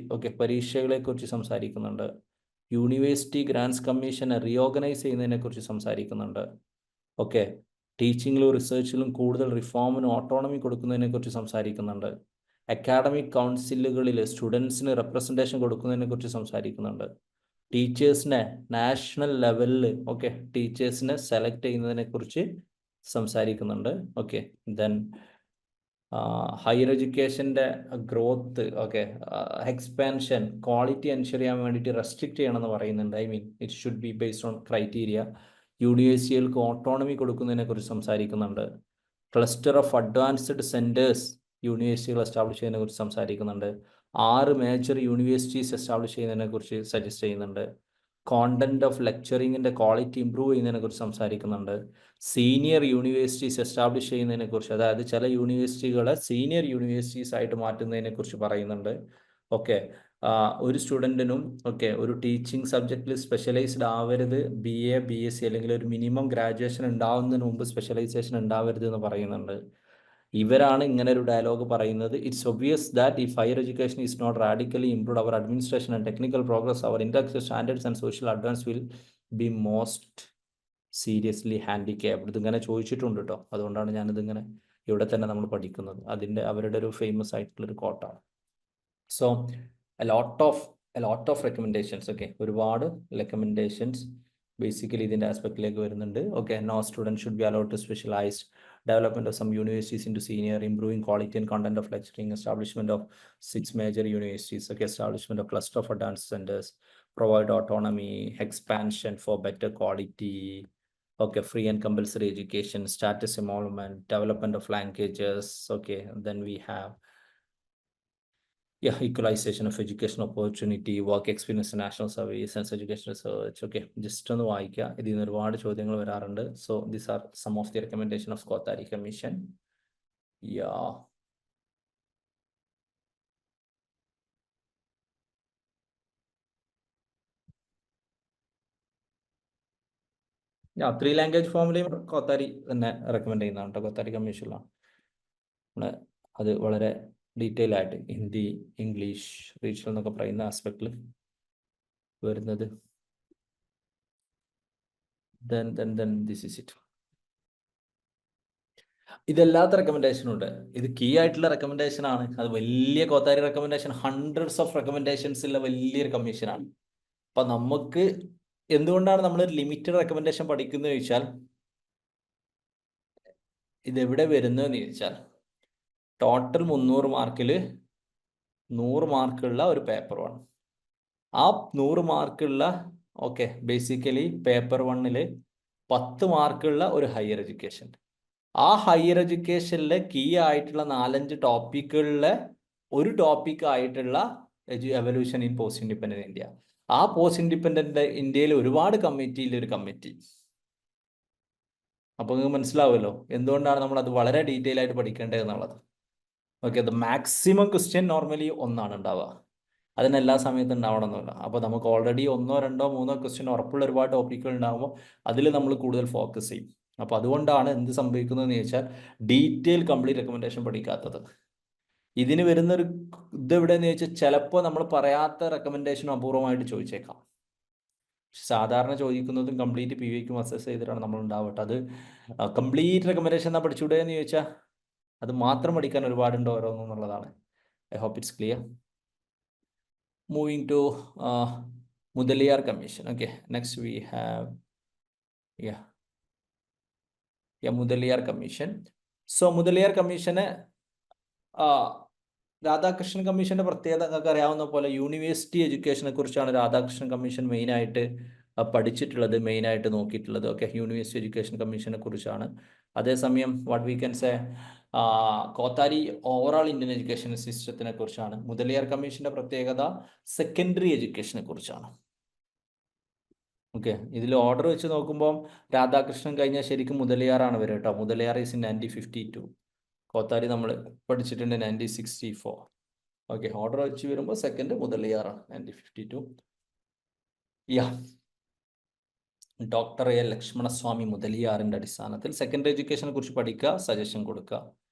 സംസാരിക്കുന്നുണ്ട്. യൂണിവേഴ്സിറ്റി ഗ്രാൻസ് കമ്മീഷനെ റീഓർഗനൈസ് ചെയ്യുന്നതിനെ കുറിച്ച് സംസാരിക്കുന്നുണ്ട്. ഓക്കെ, ടീച്ചിങ്ങിലും റിസർച്ചിലും കൂടുതൽ റിഫോമിനും ഓട്ടോണമി കൊടുക്കുന്നതിനെ കുറിച്ച് സംസാരിക്കുന്നുണ്ട്. അക്കാഡമിക് കൗൺസിലുകളിൽ സ്റ്റുഡൻസിന് റെപ്രസെൻറ്റേഷൻ കൊടുക്കുന്നതിനെ കുറിച്ച് സംസാരിക്കുന്നുണ്ട്. ടീച്ചേഴ്സിനെ നാഷണൽ ലെവലിൽ ടീച്ചേഴ്സിനെ സെലക്ട് ചെയ്യുന്നതിനെ കുറിച്ച് സംസാരിക്കുന്നുണ്ട്. ഓക്കെ, ദെൻ ഹയർ എഡ്യൂക്കേഷൻ്റെ ഗ്രോത്ത്, എക്സ്പാൻഷൻ, ക്വാളിറ്റി എൻഷുർ ചെയ്യാൻ വേണ്ടിയിട്ട് റെസ്ട്രിക്റ്റ് ചെയ്യണമെന്ന് പറയുന്നുണ്ട്. It should be based on criteria. യൂണിവേഴ്സിറ്റികൾക്ക് ഓട്ടോണമി കൊടുക്കുന്നതിനെ കുറിച്ച് സംസാരിക്കുന്നുണ്ട്. ക്ലസ്റ്റർ ഓഫ് അഡ്വാൻസ്ഡ് സെൻറ്റേഴ്സ് യൂണിവേഴ്സിറ്റികൾ എസ്റ്റാബ്ലിഷ് ചെയ്യുന്നതിനെ കുറിച്ച് സംസാരിക്കുന്നുണ്ട്. 6 മേജർ യൂണിവേഴ്സിറ്റീസ് എസ്റ്റാബ്ലിഷ് ചെയ്യുന്നതിനെ കുറിച്ച് സജസ്റ്റ് ചെയ്യുന്നുണ്ട്. കോണ്ടന്റ് ഓഫ് ലെക്ചറിങ്ങിൻ്റെ ക്വാളിറ്റി ഇമ്പ്രൂവ് ചെയ്യുന്നതിനെ കുറിച്ച് സംസാരിക്കുന്നുണ്ട്. സീനിയർ യൂണിവേഴ്സിറ്റീസ് എസ്റ്റാബ്ലിഷ് ചെയ്യുന്നതിനെ കുറിച്ച്, അതായത് ചില യൂണിവേഴ്സിറ്റികളെ സീനിയർ യൂണിവേഴ്സിറ്റീസ് ആയിട്ട് മാറ്റുന്നതിനെ കുറിച്ച് പറയുന്നുണ്ട്. ഓക്കെ, ഒരു സ്റ്റുഡൻറ്റിനും ഒരു ടീച്ചിങ് സബ്ജക്റ്റിൽ സ്പെഷ്യലൈസ്ഡ് ആവരുത്. BA, BSc അല്ലെങ്കിൽ ഒരു മിനിമം ഗ്രാജുവേഷൻ ഉണ്ടാവുന്നതിന് മുമ്പ് സ്പെഷ്യലൈസേഷൻ ഉണ്ടാവരുത് എന്ന് പറയുന്നുണ്ട്. ഇവരാണ് ഇങ്ങനെ ഒരു ഡയലോഗ് പറയുന്നത്. It's obvious that if higher education is not radically improve our administration and technical progress our intellectual standards and social advance will be most seriously handicapped. ഇതിങ്ങനെ ചോദിച്ചിട്ടുണ്ട് കേട്ടോ, അതുകൊണ്ടാണ് ഞാനിതിങ്ങനെ ഇവിടെ തന്നെ നമ്മൾ പഠിക്കുന്നത്. അവരുടെ ഒരു ഫേമസ് ആയിട്ടുള്ളൊരു കോട്ടാണ്. So a lot of recommendations. Okay, ഒരുപാട് റെക്കമെൻഡേഷൻസ് ബേസിക്കലി ഇതിൻ്റെ ആസ്പെക്റ്റിലേക്ക് വരുന്നുണ്ട്. Okay, no student should be allowed to specialised, development of some universities into senior, improving quality and content of lecturing, establishment of 6 major universities, okay, establishment of cluster of advanced centers, provide autonomy, expansion for better quality, okay, free and compulsory education, status emolument, development of languages, okay, and then we have equalization of education opportunity, work experience, national service, and education research. Okay, just ഒന്ന് വായിക്കുക, ഇതിൽ നിന്ന് ഒരുപാട് ചോദ്യങ്ങൾ വരാറുണ്ട്. So these are some of the recommendation of Kothari Commission. Yeah. Yeah, 3 language ഫോമിലെയും Kothari തന്നെ recommend ചെയ്യുന്നതാണ് കേട്ടോ. കോത്താരി കമ്മീഷനിലാണ് അത് വളരെ ഡീറ്റെയിൽ ആയിട്ട് ഹിന്ദി, ഇംഗ്ലീഷ്, റീജിയണൽ എന്നൊക്കെ പറയുന്ന ആസ്പെക്റ്റിൽ വരുന്നത്. Then this is it. ഇതെല്ലാത്ത റെക്കമെൻഡേഷനും ഉണ്ട്. ഇത് കീ ആയിട്ടുള്ള റെക്കമെൻഡേഷൻ ആണ്. അത് വലിയ Kothari recommendation, hundreds of recommendations ഉള്ള വലിയൊരു കമ്മീഷനാണ്. അപ്പൊ നമുക്ക് എന്തുകൊണ്ടാണ് നമ്മൾ ലിമിറ്റഡ് റെക്കമെൻഡേഷൻ പഠിക്കുന്നത് ചോദിച്ചാൽ, ഇതെവിടെ വരുന്നതെന്ന് ചോദിച്ചാൽ, ടോട്ടൽ 300 മാർക്കിൽ 100 മാർക്കുള്ള ഒരു പേപ്പറുമാണ്. ആ 100 മാർക്കുള്ള ബേസിക്കലി പേപ്പർ 1 10 മാർക്കുള്ള ഒരു ഹയർ എഡ്യൂക്കേഷൻ. ആ ഹയർ എഡ്യൂക്കേഷനിലെ കീ ആയിട്ടുള്ള 4-5 ടോപ്പിക്കുകളിലെ ഒരു ടോപ്പിക് ആയിട്ടുള്ള evolution in post independent India. ആ പോസ്റ്റ് ഇൻഡിപെൻഡന്റ് ഇന്ത്യയിൽ ഒരുപാട് ഒരു കമ്മിറ്റി. അപ്പൊ നിങ്ങൾക്ക് മനസ്സിലാവുമല്ലോ എന്തുകൊണ്ടാണ് നമ്മൾ അത് വളരെ ഡീറ്റെയിൽ ആയിട്ട് പഠിക്കേണ്ടത് എന്നുള്ളത്. Okay, the maximum question normally 1 ഉണ്ടാവുക, അതിനെല്ലാ സമയത്തും ഉണ്ടാവണമെന്നില്ല. അപ്പോൾ നമുക്ക് ഓൾറെഡി 1, 2, 3 ക്വസ്റ്റ്യൻ ഉറപ്പുള്ള ഒരുപാട് ടോപ്പിക്കുകൾ ഉണ്ടാകുമ്പോൾ അതിൽ നമ്മൾ കൂടുതൽ ഫോക്കസ് ചെയ്യും. അപ്പോൾ അതുകൊണ്ടാണ് എന്ത് സംഭവിക്കുന്നതെന്ന് ചോദിച്ചാൽ ഡീറ്റെയിൽ കംപ്ലീറ്റ് റെക്കമെൻഡേഷൻ പഠിക്കാത്തത്. ഇതിന് വരുന്നൊരു ഇതെവിടെയെന്ന് ചോദിച്ചാൽ ചിലപ്പോൾ നമ്മൾ പറയാത്ത റെക്കമെൻഡേഷനും അപൂർവമായിട്ട് ചോദിച്ചേക്കാം. സാധാരണ ചോദിക്കുന്നതും കംപ്ലീറ്റ് PVക്കും അസസ് ചെയ്തിട്ടാണ് നമ്മൾ ഉണ്ടാവട്ടെ. അത് കംപ്ലീറ്റ് റെക്കമെൻഡേഷൻ എന്നാ പഠിച്ചുകൂടെ എന്ന് ചോദിച്ചാൽ അത് മാത്രം പഠിക്കാൻ ഒരുപാടുണ്ട് ഓരോന്നെന്നുള്ളതാണ്. I hope it's clear. Moving to Mudaliar Commission. Okay, next we have Mudaliar Commission. So Mudaliar Commission Radhakrishnan കമ്മീഷന്റെ പ്രത്യേകത നിങ്ങൾക്ക് അറിയാവുന്ന പോലെ യൂണിവേഴ്സിറ്റി എഡ്യൂക്കേഷനെ കുറിച്ചാണ് രാധാകൃഷ്ണൻ കമ്മീഷൻ മെയിനായിട്ട് പഠിച്ചിട്ടുള്ളത്, മെയിനായിട്ട് നോക്കിയിട്ടുള്ളത്. ഓക്കെ, യൂണിവേഴ്സിറ്റി എഡ്യൂക്കേഷൻ കമ്മീഷനെ കുറിച്ചാണ്. അതേസമയം what we can say Kothari overall Indian education സിസ്റ്റത്തിനെ കുറിച്ചാണ്. മുതലിയാർ കമ്മീഷന്റെ പ്രത്യേകത സെക്കൻഡറി എഡ്യൂക്കേഷനെ കുറിച്ചാണ്. ഓക്കെ, ഇതിൽ ഓർഡർ വെച്ച് നോക്കുമ്പോൾ രാധാകൃഷ്ണൻ കഴിഞ്ഞാൽ ശരിക്കും മുതലിയാറാണ് വരിക കേട്ടോ. Mudaliar is in 1952. കോത്താരി നമ്മൾ പഠിച്ചിട്ടുണ്ട് 1964. ഓക്കെ, ഓർഡർ വെച്ച് വരുമ്പോൾ സെക്കൻഡ് മുതലിയാറാണ് 1952. ഡോക്ടർ എ ലക്ഷ്മണസ്വാമി മുതലിയാറിൻ്റെ അടിസ്ഥാനത്തിൽ സെക്കൻഡറി എഡ്യൂക്കേഷനെ കുറിച്ച് പഠിക്കുക, സജഷൻ കൊടുക്കുക,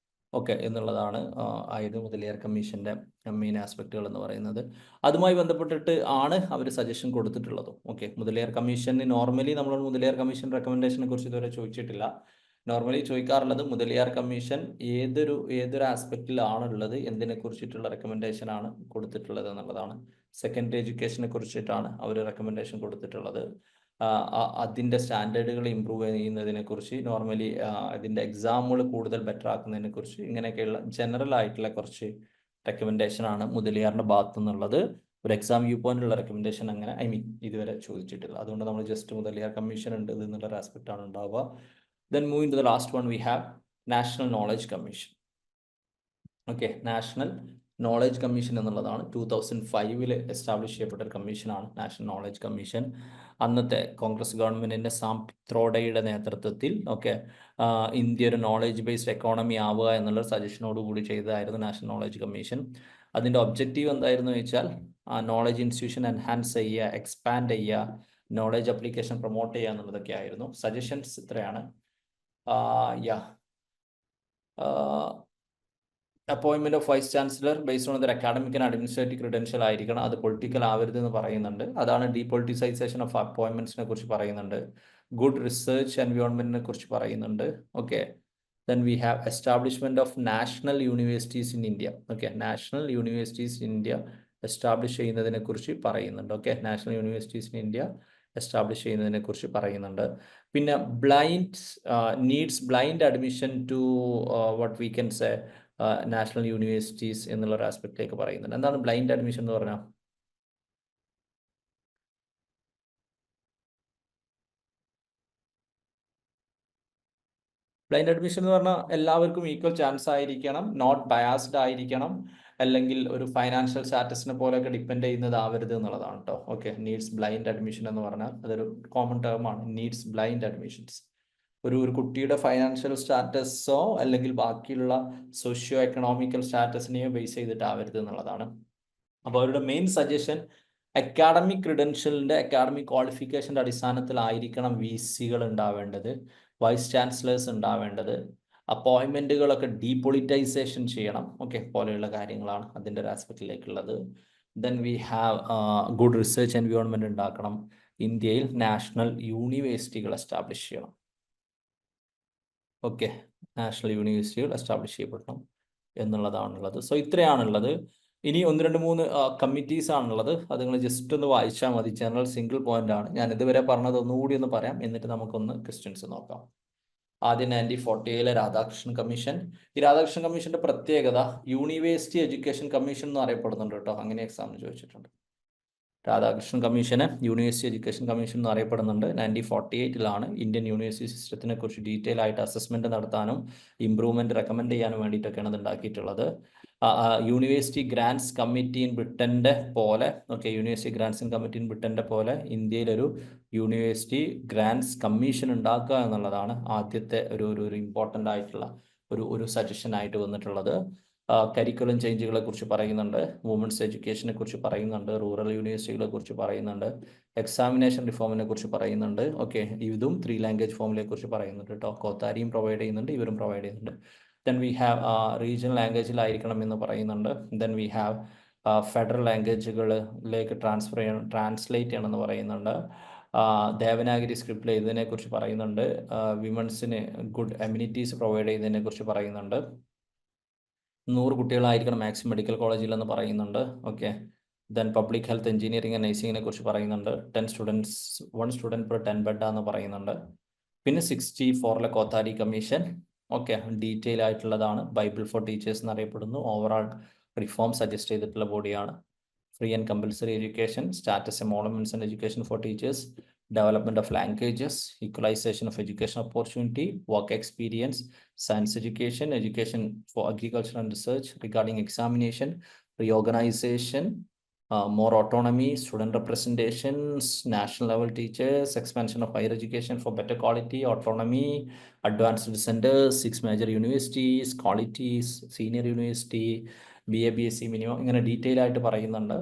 ഓക്കെ എന്നുള്ളതാണ് ആയത് മുതലിയാർ കമ്മീഷൻ്റെ മെയിൻ ആസ്പെക്റ്റുകൾ എന്ന് പറയുന്നത്. അതുമായി ബന്ധപ്പെട്ടിട്ട് ആണ് അവർ സജഷൻ കൊടുത്തിട്ടുള്ളത്. ഓക്കെ, മുതലിയാർ കമ്മീഷന് നോർമലി നമ്മൾ മുതലിയാർ കമ്മീഷൻ റെക്കമെൻഡേഷനെ കുറിച്ച് ഇതുവരെ ചോദിച്ചിട്ടില്ല. നോർമലി ചോദിക്കാറുള്ളത് മുതലിയാർ കമ്മീഷൻ ഏതൊരു ആസ്പെക്റ്റിലാണുള്ളത്, എന്തിനെ കുറിച്ചിട്ടുള്ള റെക്കമെൻഡേഷൻ ആണ് കൊടുത്തിട്ടുള്ളത് എന്നുള്ളതാണ്. സെക്കൻഡറി എഡ്യൂക്കേഷനെ കുറിച്ചിട്ടാണ് അവർ റെക്കമെൻഡേഷൻ കൊടുത്തിട്ടുള്ളത്. അതിൻ്റെ സ്റ്റാൻഡേർഡുകൾ ഇമ്പ്രൂവ് ചെയ്യുന്നതിനെ കുറിച്ച്, നോർമലി അതിൻ്റെ എക്സാമുകൾ കൂടുതൽ ബെറ്റർ ആക്കുന്നതിനെ കുറിച്ച്, ഇങ്ങനെയൊക്കെയുള്ള ജനറൽ ആയിട്ടുള്ള കുറച്ച് റെക്കമെൻഡേഷൻ ആണ് മുതലിയാറിൻ്റെ ഭാഗത്തു നിന്നുള്ളത്. ഒരു എക്സാം വ്യൂ പോയിന്റുള്ള റെക്കമെൻഡേഷൻ അങ്ങനെ ഇതുവരെ ചോദിച്ചിട്ടില്ല. അതുകൊണ്ട് നമ്മൾ ജസ്റ്റ് മുതലിയാർ കമ്മീഷൻ ഉണ്ട് എന്നുള്ള ഒരു ആസ്പെക്റ്റ് ആണ് ഉണ്ടാവുക. Then moving to the last one, we have National Knowledge Commission. Okay, National Knowledge Commission എന്നുള്ളതാണ് 2005 എസ്റ്റാബ്ലിഷ് ചെയ്യപ്പെട്ട ഒരു കമ്മീഷനാണ് നാഷണൽ നോളജ് കമ്മീഷൻ. അന്നത്തെ കോൺഗ്രസ് ഗവൺമെന്റിന്റെ സാം പിത്രോഡയുടെ നേതൃത്വത്തിൽ ഇന്ത്യ ഒരു നോളജ് ബേസ്ഡ് എക്കോണമി ആവുക എന്നുള്ളൊരു സജഷനോട് കൂടി ചെയ്തതായിരുന്നു നാഷണൽ നോളജ് കമ്മീഷൻ. അതിൻ്റെ ഒബ്ജക്റ്റീവ് എന്തായിരുന്നു വെച്ചാൽ നോളജ് ഇൻസ്റ്റിറ്റ്യൂഷൻ എൻഹാൻസ് ചെയ്യുക, എക്സ്പാൻഡ് ചെയ്യുക, നോളജ് അപ്ലിക്കേഷൻ പ്രൊമോട്ട് ചെയ്യുക എന്നുള്ളതൊക്കെ ആയിരുന്നു. സജഷൻസ് ഇത്രയാണ്. അപ്പോയിൻമെന്റ് of vice chancellor based on their academic and administrative credential ആയിരിക്കണം, അത് പൊളിറ്റിക്കൽ ആവരുത് എന്ന് പറയുന്നുണ്ട്. അതാണ് ഡീപൊളിറ്റിസൈസേഷൻ ഓഫ് അപ്പോയിൻമെന്റ്സിനെ കുറിച്ച് പറയുന്നുണ്ട്. ഗുഡ് റിസർച്ച് എൻവയോൺമെന്റിനെ കുറിച്ച് പറയുന്നുണ്ട്. Okay, then we have establishment of national universities in India. Okay, national universities in India establish ചെയ്യുന്നതിനെ കുറിച്ച് പറയുന്നുണ്ട്. ഓക്കെ, national universities in India establish ചെയ്യുന്നതിനെ കുറിച്ച് പറയുന്നുണ്ട്. പിന്നെ blind needs blind admission to what we can say national universities എന്നുള്ള ഒരു ആസ്പെക്റ്റിലേക്ക് പറയുന്നുണ്ട്. എന്താണ് ബ്ലൈൻഡ് അഡ്മിഷൻ എന്ന് പറഞ്ഞാൽ? ബ്ലൈൻഡ് അഡ്മിഷൻ എന്ന് പറഞ്ഞാൽ എല്ലാവർക്കും ഈക്വൽ ചാൻസ് ആയിരിക്കണം, നോട്ട് ബയാസ്ഡ് ആയിരിക്കണം, അല്ലെങ്കിൽ ഒരു ഫൈനാൻഷ്യൽ സ്റ്റാറ്റസിനെ പോലെയൊക്കെ ഡിപ്പെൻഡ് ചെയ്യുന്നത് ആവരുത് എന്നുള്ളതാണ് കേട്ടോ. ഓക്കെ, നീഡ്സ് ബ്ലൈൻഡ് അഡ്മിഷൻ എന്ന് പറഞ്ഞാൽ അതൊരു കോമൺ ടേം ആണ്, നീഡ്സ് ബ്ലൈൻഡ് അഡ്മിഷൻസ്. ഒരു കുട്ടിയുടെ ഫൈനാൻഷ്യൽ സ്റ്റാറ്റസോ അല്ലെങ്കിൽ ബാക്കിയുള്ള സോഷ്യോ എക്കണോമിക്കൽ സ്റ്റാറ്റസിനെയോ ബേസ് ചെയ്തിട്ടാവരുത് എന്നുള്ളതാണ്. അപ്പോൾ അവരുടെ മെയിൻ സജഷൻ അക്കാഡമിക് ക്രിഡൻഷ്യലിൻ്റെ അക്കാഡമിക് ക്വാളിഫിക്കേഷൻ്റെ അടിസ്ഥാനത്തിലായിരിക്കണം വി സികൾ ഉണ്ടാവേണ്ടത്, വൈസ് ചാൻസലേഴ്സ് ഉണ്ടാവേണ്ടത്, അപ്പോയിൻമെൻറ്റുകളൊക്കെ ഡീപൊളിറ്റൈസേഷൻ ചെയ്യണം, ഓക്കെ, പോലെയുള്ള കാര്യങ്ങളാണ് അതിൻ്റെ ഒരു ആസ്പെക്റ്റിലേക്കുള്ളത്. Then we have good research environment ഉണ്ടാക്കണം, ഇന്ത്യയിൽ നാഷണൽ യൂണിവേഴ്സിറ്റികൾ എസ്റ്റാബ്ലിഷ് ചെയ്യണം. ഓക്കെ, നാഷണൽ യൂണിവേഴ്സിറ്റികൾ എസ്റ്റാബ്ലിഷ് ചെയ്യപ്പെടണം എന്നുള്ളതാണുള്ളത്. സോ ഇത്രയാണുള്ളത്. ഇനി 1, 2, 3 കമ്മിറ്റീസ് ആണുള്ളത്. അത് നിങ്ങൾ ജസ്റ്റ് ഒന്ന് വായിച്ചാൽ മതി. ജനറൽ സിംഗിൾ പോയിന്റ് ആണ്. ഞാൻ ഇതുവരെ പറഞ്ഞത് ഒന്നുകൂടി ഒന്ന് പറയാം, എന്നിട്ട് നമുക്കൊന്ന് ക്വസ്റ്റ്യൻസ് നോക്കാം. ആദ്യം 1947 രാധാകൃഷ്ണൻ കമ്മീഷൻ. ഈ രാധാകൃഷ്ണൻ കമ്മീഷന്റെ പ്രത്യേകത യൂണിവേഴ്സിറ്റി എഡ്യൂക്കേഷൻ കമ്മീഷൻ എന്ന് അറിയപ്പെടുന്നുണ്ട് കേട്ടോ. അങ്ങനെ എക്സാമിന് ചോദിച്ചിട്ടുണ്ട്. Radhakrishnan commission university education commission എന്ന് അറിയപ്പെടുന്നുണ്ട്. 1948 ഇന്ത്യൻ യൂണിവേഴ്സിറ്റി സിസ്റ്റത്തിനെ കുറിച്ച് ഡീറ്റെയിൽ ആയിട്ട് അസസ്മെന്റ് നടത്താനും ഇംപ്രൂവ്മെന്റ് റെക്കമെൻഡ് ചെയ്യാനും വേണ്ടിയിട്ടൊക്കെയാണ് ഇത് ഉണ്ടാക്കിയിട്ടുള്ളത്. യൂണിവേഴ്സിറ്റി ഗ്രാൻസ് കമ്മിറ്റി ഇൻ ബ്രിട്ടന്റെ പോലെ, okay, university grants committee in ബ്രിട്ടന്റെ പോലെ ഇന്ത്യയിലൊരു യൂണിവേഴ്സിറ്റി ഗ്രാൻസ് കമ്മീഷൻ ഉണ്ടാക്കുക എന്നുള്ളതാണ് ആദ്യത്തെ ഒരു ഇമ്പോർട്ടൻ്റ് ആയിട്ടുള്ള ഒരു സജഷൻ ആയിട്ട് വന്നിട്ടുള്ളത്. കരിക്കുലം ചേഞ്ചുകളെ കുറിച്ച് പറയുന്നുണ്ട്, വുമൻസ് എഡ്യൂക്കേഷനെ കുറിച്ച് പറയുന്നുണ്ട്, റൂറൽ യൂണിവേഴ്സിറ്റികളെ കുറിച്ച് പറയുന്നുണ്ട്, എക്സാമിനേഷൻ റിഫോമിനെ കുറിച്ച് പറയുന്നുണ്ട്. ഓക്കെ, ഇതും 3 ലാംഗ്വേജ് ഫോമിനെ കുറിച്ച് പറയുന്നുണ്ട് കേട്ടോ. കോത്താരിയും പ്രൊവൈഡ് ചെയ്യുന്നുണ്ട്, ഇവരും പ്രൊവൈഡ് ചെയ്യുന്നുണ്ട്. ദെൻ വി ഹാവ് റീജിയണൽ ലാംഗ്വേജിലായിരിക്കണം എന്ന് പറയുന്നുണ്ട്. ദെൻ വി ഹാവ് ഫെഡറൽ ലാംഗ്വേജുകളിലേക്ക് ട്രാൻസ്ലേറ്റ് ചെയ്യണമെന്ന് പറയുന്നുണ്ട്. ദേവനാഗരി സ്ക്രിപ്റ്റിൽ ഇതിനെ കുറിച്ച് പറയുന്നുണ്ട്. വിമൻസിന് ഗുഡ് എമ്യൂണിറ്റീസ് പ്രൊവൈഡ് ചെയ്യുന്നതിനെ കുറിച്ച് പറയുന്നുണ്ട്. 100 കുട്ടികളായിരിക്കണം മാക്സിമം മെഡിക്കൽ കോളേജിൽ എന്ന് പറയുന്നുണ്ട്. Okay, then public health engineering and നഴ്സിംഗിനെ കുറിച്ച് പറയുന്നുണ്ട്. 10 സ്റ്റുഡൻസ് 1 സ്റ്റുഡൻറ് പെർ 10 ബെഡ് എന്ന് പറയുന്നുണ്ട്. പിന്നെ 64 കോത്താരി കമ്മീഷൻ, ഓക്കെ, ഡീറ്റെയിൽ ആയിട്ടുള്ളതാണ്. ബൈബിൾ ഫോർ ടീച്ചേഴ്സ് എന്നറിയപ്പെടുന്നു. ഓവറോൾ റിഫോം സജസ്റ്റ് ചെയ്തിട്ടുള്ള ബോഡിയാണ്. Free and compulsory education, status emoluments and education for teachers, development of languages, equalization of education opportunity, work experience, science education, education for agriculture and research regarding examination, reorganization, more autonomy, student representations, national level teachers, expansion of higher education for better quality, autonomy, advanced centers, 6 major universities, qualities, senior university, BA, BSc minimum, ഇങ്ങനെ detail ആയിട്ട് പറയുന്നുണ്ട്.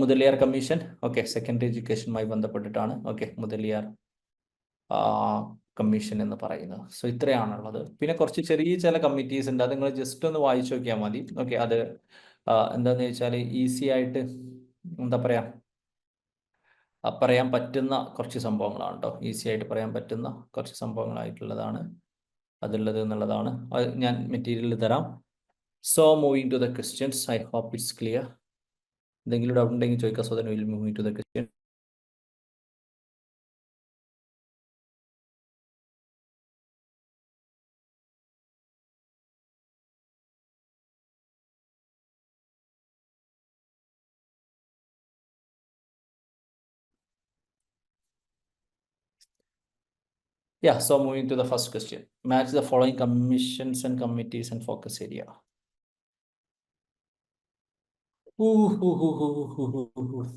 Mudaliar commission, okay, secondary എഡ്യൂക്കേഷനുമായി ബന്ധപ്പെട്ടിട്ടാണ്. Okay, Mudaliar commission എന്ന് പറയുന്നത്. So ഇത്രയാണുള്ളത്. പിന്നെ കുറച്ച് ചെറിയ ചില കമ്മിറ്റീസ് ഉണ്ട്, അത് നിങ്ങൾ ജസ്റ്റ് ഒന്ന് വായിച്ചു നോക്കിയാൽ മതി. ഓക്കെ, അത് എന്താണെന്ന് വെച്ചാൽ ഈസി ആയിട്ട് എന്താ പറയുക, പറയാൻ പറ്റുന്ന കുറച്ച് സംഭവങ്ങളാണ് കേട്ടോ. ഈസി ആയിട്ട് പറയാൻ പറ്റുന്ന കുറച്ച് സംഭവങ്ങളായിട്ടുള്ളതാണ് അതുള്ളത് എന്നുള്ളതാണ്. അത് ഞാൻ മെറ്റീരിയൽ തരാം. So moving to the questions, I hope it's clear. എന്തെങ്കിലും ഡൗട്ട് ഉണ്ടെങ്കിൽ ചോദിക്കാം. So then will move to the question. Yeah, so moving to the first question. Match the following commissions and committees and focus area. Ooh, ooh, ooh, ooh, ooh, ooh, ooh.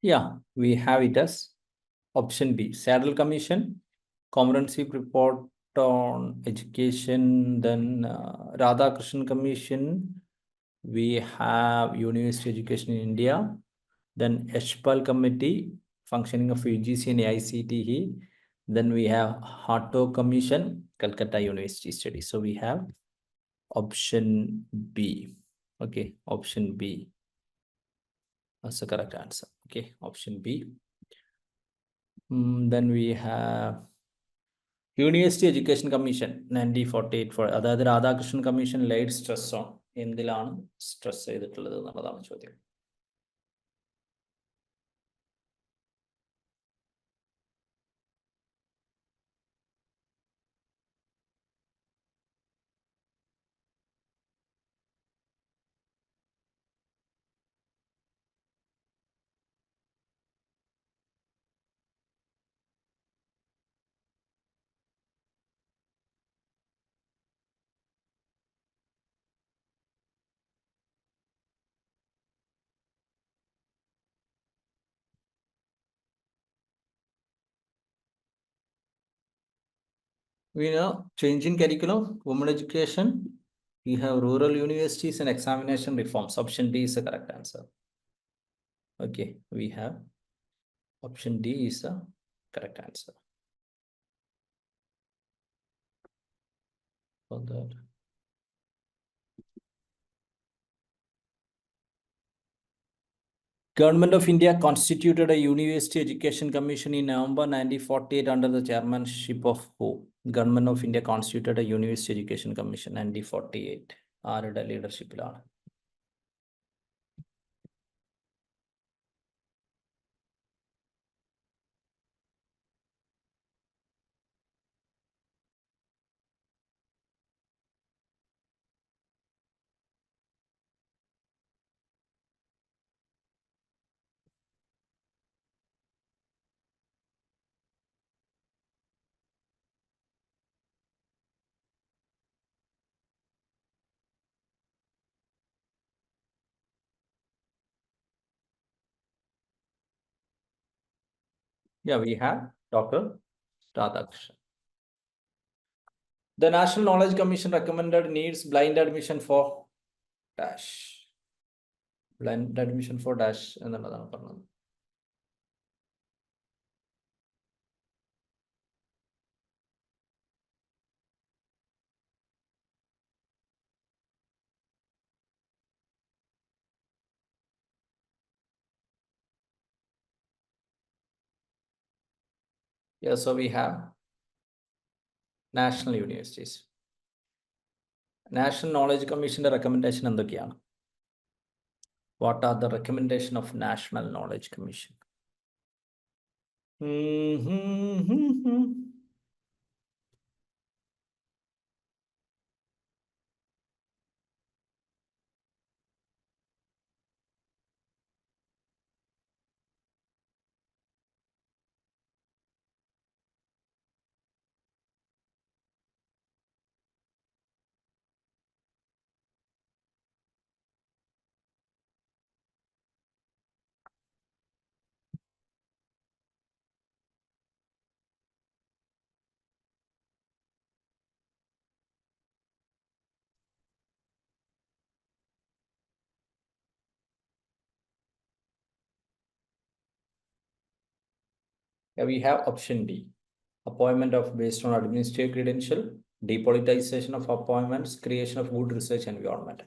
Yeah, we have it as option B, Saddle Commission, Comprehensive Report on Education, then Radhakrishnan Commission, we have University Education in India, then Yashpal Committee, functioning of UGC and AICTE, then we have Hatto Commission, Calcutta University Studies. So we have option B. Okay, option B. That's the correct answer. Okay, option B. Then we have University Education Commission 1948 for അതായത് Radhakrishnan commission laid stress on എന്തിലാണ് stress ചെയ്തിട്ടുള്ളത് എന്നുള്ളതാണ് ചോദ്യം. We know change in curriculum, women education, we have rural universities and examination reforms. Option D is the correct answer. Okay, we have option D is the correct answer. For that. Government of India constituted a University Education Commission in November 1948 under the chairmanship of who? Government of India constituted a University Education Commission 1948. ആരുടെ ലീഡർഷിപ്പിലാണ്? Yeah, we have Dr. Radhakrishnan. The National Knowledge Commission recommended needs blind admission for dash. Blind admission for dash എന്നുള്ളതാണ് പറഞ്ഞത്. Yeah, so we have national universities. National Knowledge Commission's recommendation എന്തൊക്കെയാണ്? What are the recommendation of National Knowledge Commission? Yeah, we have option D. Appointment of based on administrative credential, depoliticization of appointments, creation of good research environment.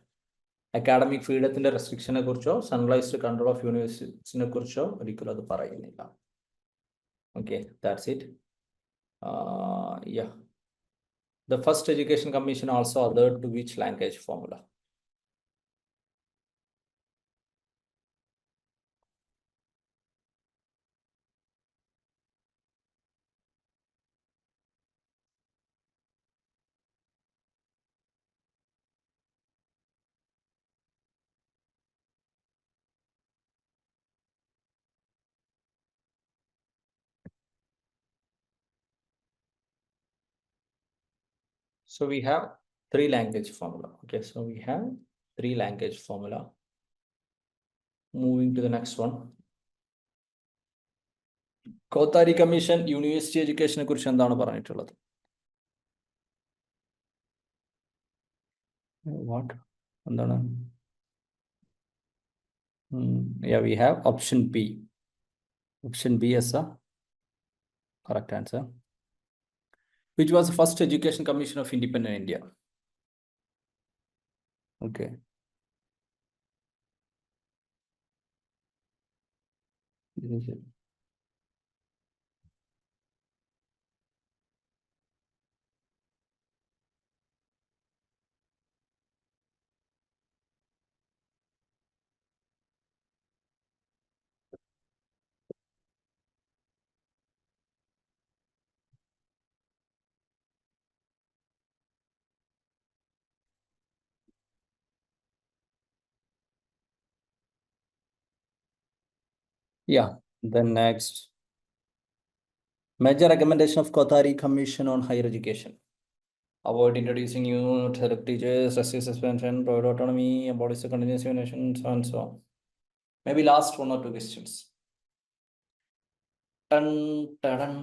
Academic ഫ്രീഡത്തിന്റെ റെസ്ട്രിക്ഷനെ കുറിച്ചോ centralised control of യൂണിവേഴ്സിറ്റിനെ കുറിച്ചോ ഒരിക്കലും അത് പറയുന്നില്ല. Okay, that's it. Yeah. The first education commission also adhered to which language formula? So we have three language formula. Okay, so we have three language formula. Moving to the next one. Kothari commission university എഡ്യൂക്കേഷനെ കുറിച്ച് എന്താണ് പറഞ്ഞിട്ടുള്ളത്? What എന്താണ്? We have option B. Option B as a correct answer. Which was the first education commission of independent India? Okay. This is it. Yeah. Then next. Major recommendation of Kothari Commission on Higher Education. Avoid introducing new select teachers, resist suspension, provide autonomy, abolish the continuous examination, so on and so on. Maybe last one or two questions. Dun, dun, dun.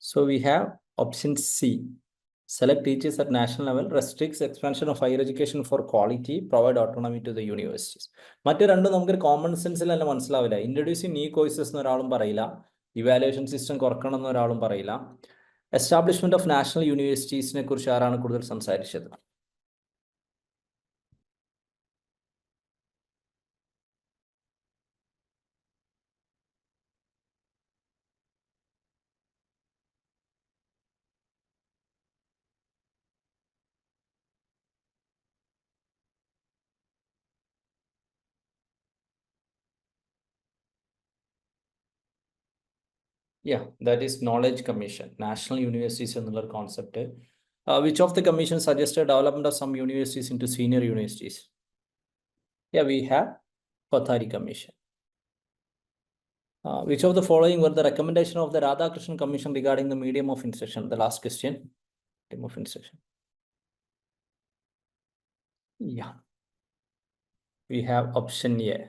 So we have option C. Select teachers at national level, restricts expansion of higher education for quality, provide autonomy to the universities. മറ്റു രണ്ടും നമുക്കൊരു common സെൻസിൽ തന്നെ മനസ്സിലാവില്ല. Introducing new courses എന്ന് ഒരാളും പറയില്ല, evaluation system കുറക്കണം എന്ന് ഒരാളും പറയില്ല. എസ്റ്റാബ്ലിഷ്മെന്റ് ഓഫ് നാഷണൽ യൂണിവേഴ്സിറ്റീസിനെ കുറിച്ച് ആരാണ് കൂടുതൽ സംസാരിച്ചത്? Yeah, that is Knowledge Commission, National Universities എന്നുള്ള concept. Which of the commission suggested development of some universities into senior universities? Yeah, we have Kothari Commission. Which of the following were the recommendation of the Radhakrishnan Commission regarding the medium of instruction? The last question, medium of instruction. Yeah, we have option A.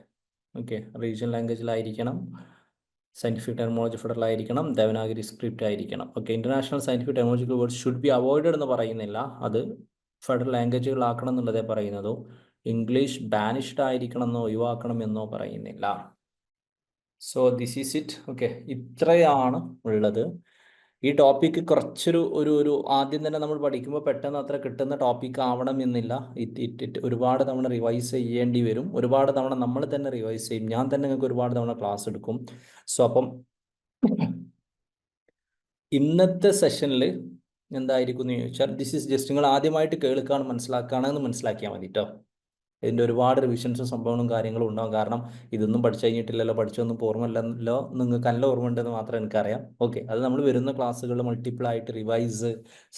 Okay, regional language ആയിരിക്കണം, scientific terminology federal ആയിരിക്കണം, Devanagari script ആയിരിക്കണം. Okay, international scientific ടെർമോളജിക്കൽ words should be avoided എന്ന് പറയുന്നില്ല, അത് federal ലാംഗ്വേജുകളാക്കണം എന്നുള്ളതേ പറയുന്നതോ. English banished ആയിരിക്കണം എന്നോ ഒഴിവാക്കണം എന്നോ പറയുന്നില്ല. So this is it. Okay, ഇത്രയാണ് ഉള്ളത്. ഈ ടോപ്പിക്ക് കുറച്ചൊരു ഒരു ആദ്യം തന്നെ നമ്മൾ പഠിക്കുമ്പോൾ പെട്ടെന്ന് അത്ര കിട്ടുന്ന ടോപ്പിക്ക് ആവണം എന്നില്ല. ഒരുപാട് തവണ റിവൈസ് ചെയ്യേണ്ടി വരും. ഒരുപാട് തവണ നമ്മൾ തന്നെ റിവൈസ് ചെയ്യും. ഞാൻ തന്നെ നിങ്ങൾക്ക് ഒരുപാട് തവണ ക്ലാസ് എടുക്കും. സോ അപ്പം ഇന്നത്തെ സെഷനിൽ എന്തായിരിക്കും എന്ന് ചോദിച്ചാൽ, ദിസ് ഈസ് ജസ്റ്റ് നിങ്ങൾ ആദ്യമായിട്ട് കേൾക്കുകയാണ് മനസ്സിലാക്കുകയാണെന്ന് മനസ്സിലാക്കിയാൽ മതി കേട്ടോ. ഇതിൻ്റെ ഒരുപാട് റിവിഷൻസും സംഭവങ്ങളും കാര്യങ്ങളും ഉണ്ടാകും. കാരണം ഇതൊന്നും പഠിച്ചു കഴിഞ്ഞിട്ടില്ലല്ലോ, പഠിച്ചൊന്നും ഓർമ്മയില്ലല്ലോ, നിങ്ങൾക്ക് നല്ല ഓർമ്മ ഉണ്ടെന്ന് മാത്രം എനിക്കറിയാം. ഓക്കെ, അത് നമ്മൾ വരുന്ന ക്ലാസ്സുകൾ മൾട്ടിപ്പിൾ ആയിട്ട് റിവൈസ്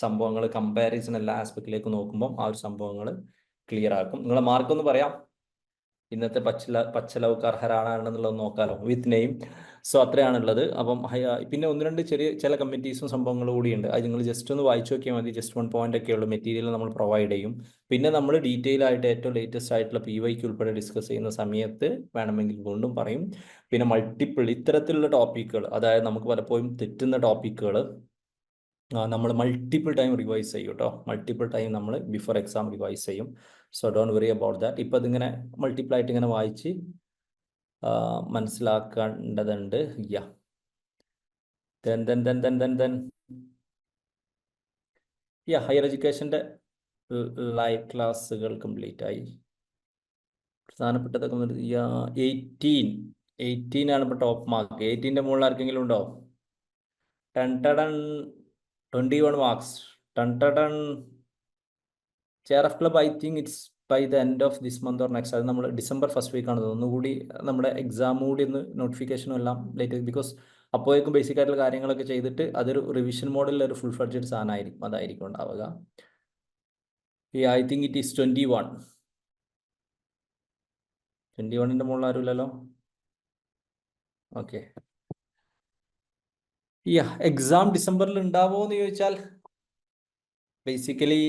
സംഭവങ്ങൾ കമ്പാരിസൺ എല്ലാ ആസ്പെക്റ്റിലേക്ക് നോക്കുമ്പോൾ ആ ഒരു സംഭവങ്ങൾ ക്ലിയർ ആക്കും. നിങ്ങളെ മാർക്കൊന്ന് പറയാം, ഇന്നത്തെ പച്ചലവ്ക്ക് അർഹരാണെന്നുള്ളത് നോക്കാമല്ലോ വിത്ത് നെയിം. സോ അത്രയാണുള്ളത്. അപ്പം പിന്നെ ഒന്ന് രണ്ട് ചില കമ്മിറ്റീസും സംഭവങ്ങളും കൂടിയുണ്ട്. അത് നിങ്ങൾ ജസ്റ്റ് ഒന്ന് വായിച്ചു നോക്കിയാൽ മതി. ജസ്റ്റ് 1 പോയിന്റ് ഒക്കെ ഉള്ള മെറ്റീരിയൽ നമ്മൾ പ്രൊവൈഡ് ചെയ്യും. പിന്നെ നമ്മൾ ഡീറ്റെയിൽ ആയിട്ട് ഏറ്റവും ലേറ്റസ്റ്റ് ആയിട്ടുള്ള PYQ ഉൾപ്പെടെ ഡിസ്കസ് ചെയ്യുന്ന സമയത്ത് വേണമെങ്കിൽ വീണ്ടും പറയും. പിന്നെ മൾട്ടിപ്പിൾ ഇത്തരത്തിലുള്ള ടോപ്പിക്കുകൾ, അതായത് നമുക്ക് പലപ്പോഴും തെറ്റുന്ന ടോപ്പിക്കുകൾ നമ്മൾ മൾട്ടിപ്പിൾ ടൈം റിവൈസ് ചെയ്യും കേട്ടോ. മൾട്ടിപ്പിൾ ടൈം നമ്മൾ ബിഫോർ എക്സാം റിവൈസ് ചെയ്യും. So don't worry about that. ഇപ്പം അതിങ്ങനെ മൾട്ടിപ്പിൾ ആയിട്ട് ഇങ്ങനെ വായിച്ച് മനസ്സിലാക്കേണ്ടതുണ്ട്. യാ ഹയർ എഡ്യൂക്കേഷൻ്റെ ലൈവ് ക്ലാസ്സുകൾ കംപ്ലീറ്റ് ആയി. പ്രധാനപ്പെട്ടതൊക്കെ 18 ആണ് ഇപ്പോൾ ടോപ്പ് മാർക്ക്. 18ൻ്റെ മുകളിൽ ആർക്കെങ്കിലും ഉണ്ടോ? 21 marks. JRF Club, I think it's by the end of this month or next. അത് നമ്മൾ ഡിസംബർ ഫസ്റ്റ് വീക്ക് ആണ്. ഒന്നുകൂടി നമ്മുടെ എക്സാം കൂടി ഒന്ന് നോട്ടിഫിക്കേഷനും എല്ലാം ലേറ്റ്, ബിക്കോസ് അപ്പോഴേക്കും ബേസിക് ആയിട്ടുള്ള കാര്യങ്ങളൊക്കെ ചെയ്തിട്ട് അതൊരു റിവിഷൻ മോഡലിൽ ഒരു ഫുൾ ഫ്ലെഡ്ജഡ് സാധനമായിരിക്കും, അതായിരിക്കും ഉണ്ടാവുക. I think it is 21. 21ന്റെ മുകളിൽ ആരുമില്ലല്ലോ. ഓക്കെ. എക്സാം ഡിസംബറിൽ ഉണ്ടാവുമോ എന്ന് ചോദിച്ചാൽ ബേസിക്കലി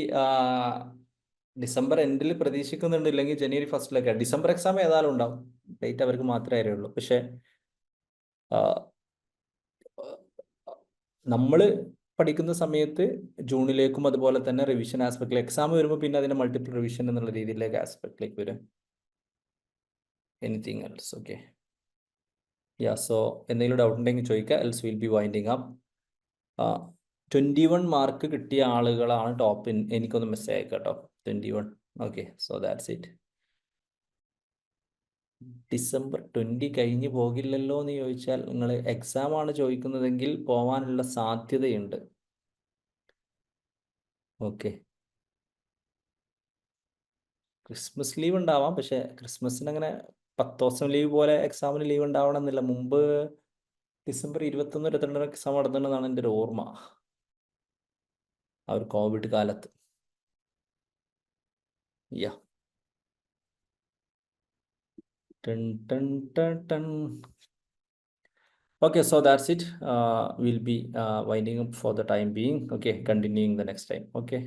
ഡിസംബർ എൻഡിൽ പ്രതീക്ഷിക്കുന്നുണ്ട്, ഇല്ലെങ്കിൽ ജനുവരി ഫസ്റ്റിലൊക്കെ. ഡിസംബർ എക്സാം ഏതായാലും ഉണ്ടാവും, ഡേറ്റ് അവർക്ക് മാത്രമേ അറിയുള്ളൂ. പക്ഷേ നമ്മൾ പഠിക്കുന്ന സമയത്ത് ജൂണിലേക്കും അതുപോലെ തന്നെ റിവിഷൻ ആസ്പെക്റ്റിൽ എക്സാം വരുമ്പോൾ പിന്നെ അതിന്റെ മൾട്ടിപ്പിൾ റിവിഷൻ എന്നുള്ള രീതിയിലേക്ക് ആസ്പെക്റ്റിലേക്ക് വരും. Anything else? ഓക്കെ. സോ എന്തെങ്കിലും ഡൗട്ട് ഉണ്ടെങ്കിൽ ചോദിക്കുക, else will be winding up. 21 mark കിട്ടിയ ആളുകളാണ് ടോപ്പ്. എനിക്കൊന്ന് മെസ്സേജ് അയക്കാം കേട്ടോ. 21. Okay, so that's it. December 20 കഴിഞ്ഞ് പോകില്ലല്ലോ എന്ന് ചോദിച്ചാൽ, നിങ്ങൾ എക്സാം ആണ് ചോദിക്കുന്നതെങ്കിൽ പോവാനുള്ള സാധ്യതയുണ്ട്. ഓക്കെ, ക്രിസ്മസ് ലീവ് ഉണ്ടാവാം, പക്ഷെ ക്രിസ്മസിന് അങ്ങനെ 10 ദിവസം ലീവ് പോലെ എക്സാമിന് ലീവ് ഉണ്ടാവണമെന്നില്ല. മുമ്പ് ഡിസംബർ 21, 22 എക്സാം നടത്തുന്നതാണ് എൻ്റെ ഒരു ഓർമ്മ, ആ ഒരു കോവിഡ് കാലത്ത്. യാ Okay, so that's it. We'll be winding up for the time being. Okay, continuing the next time. Okay.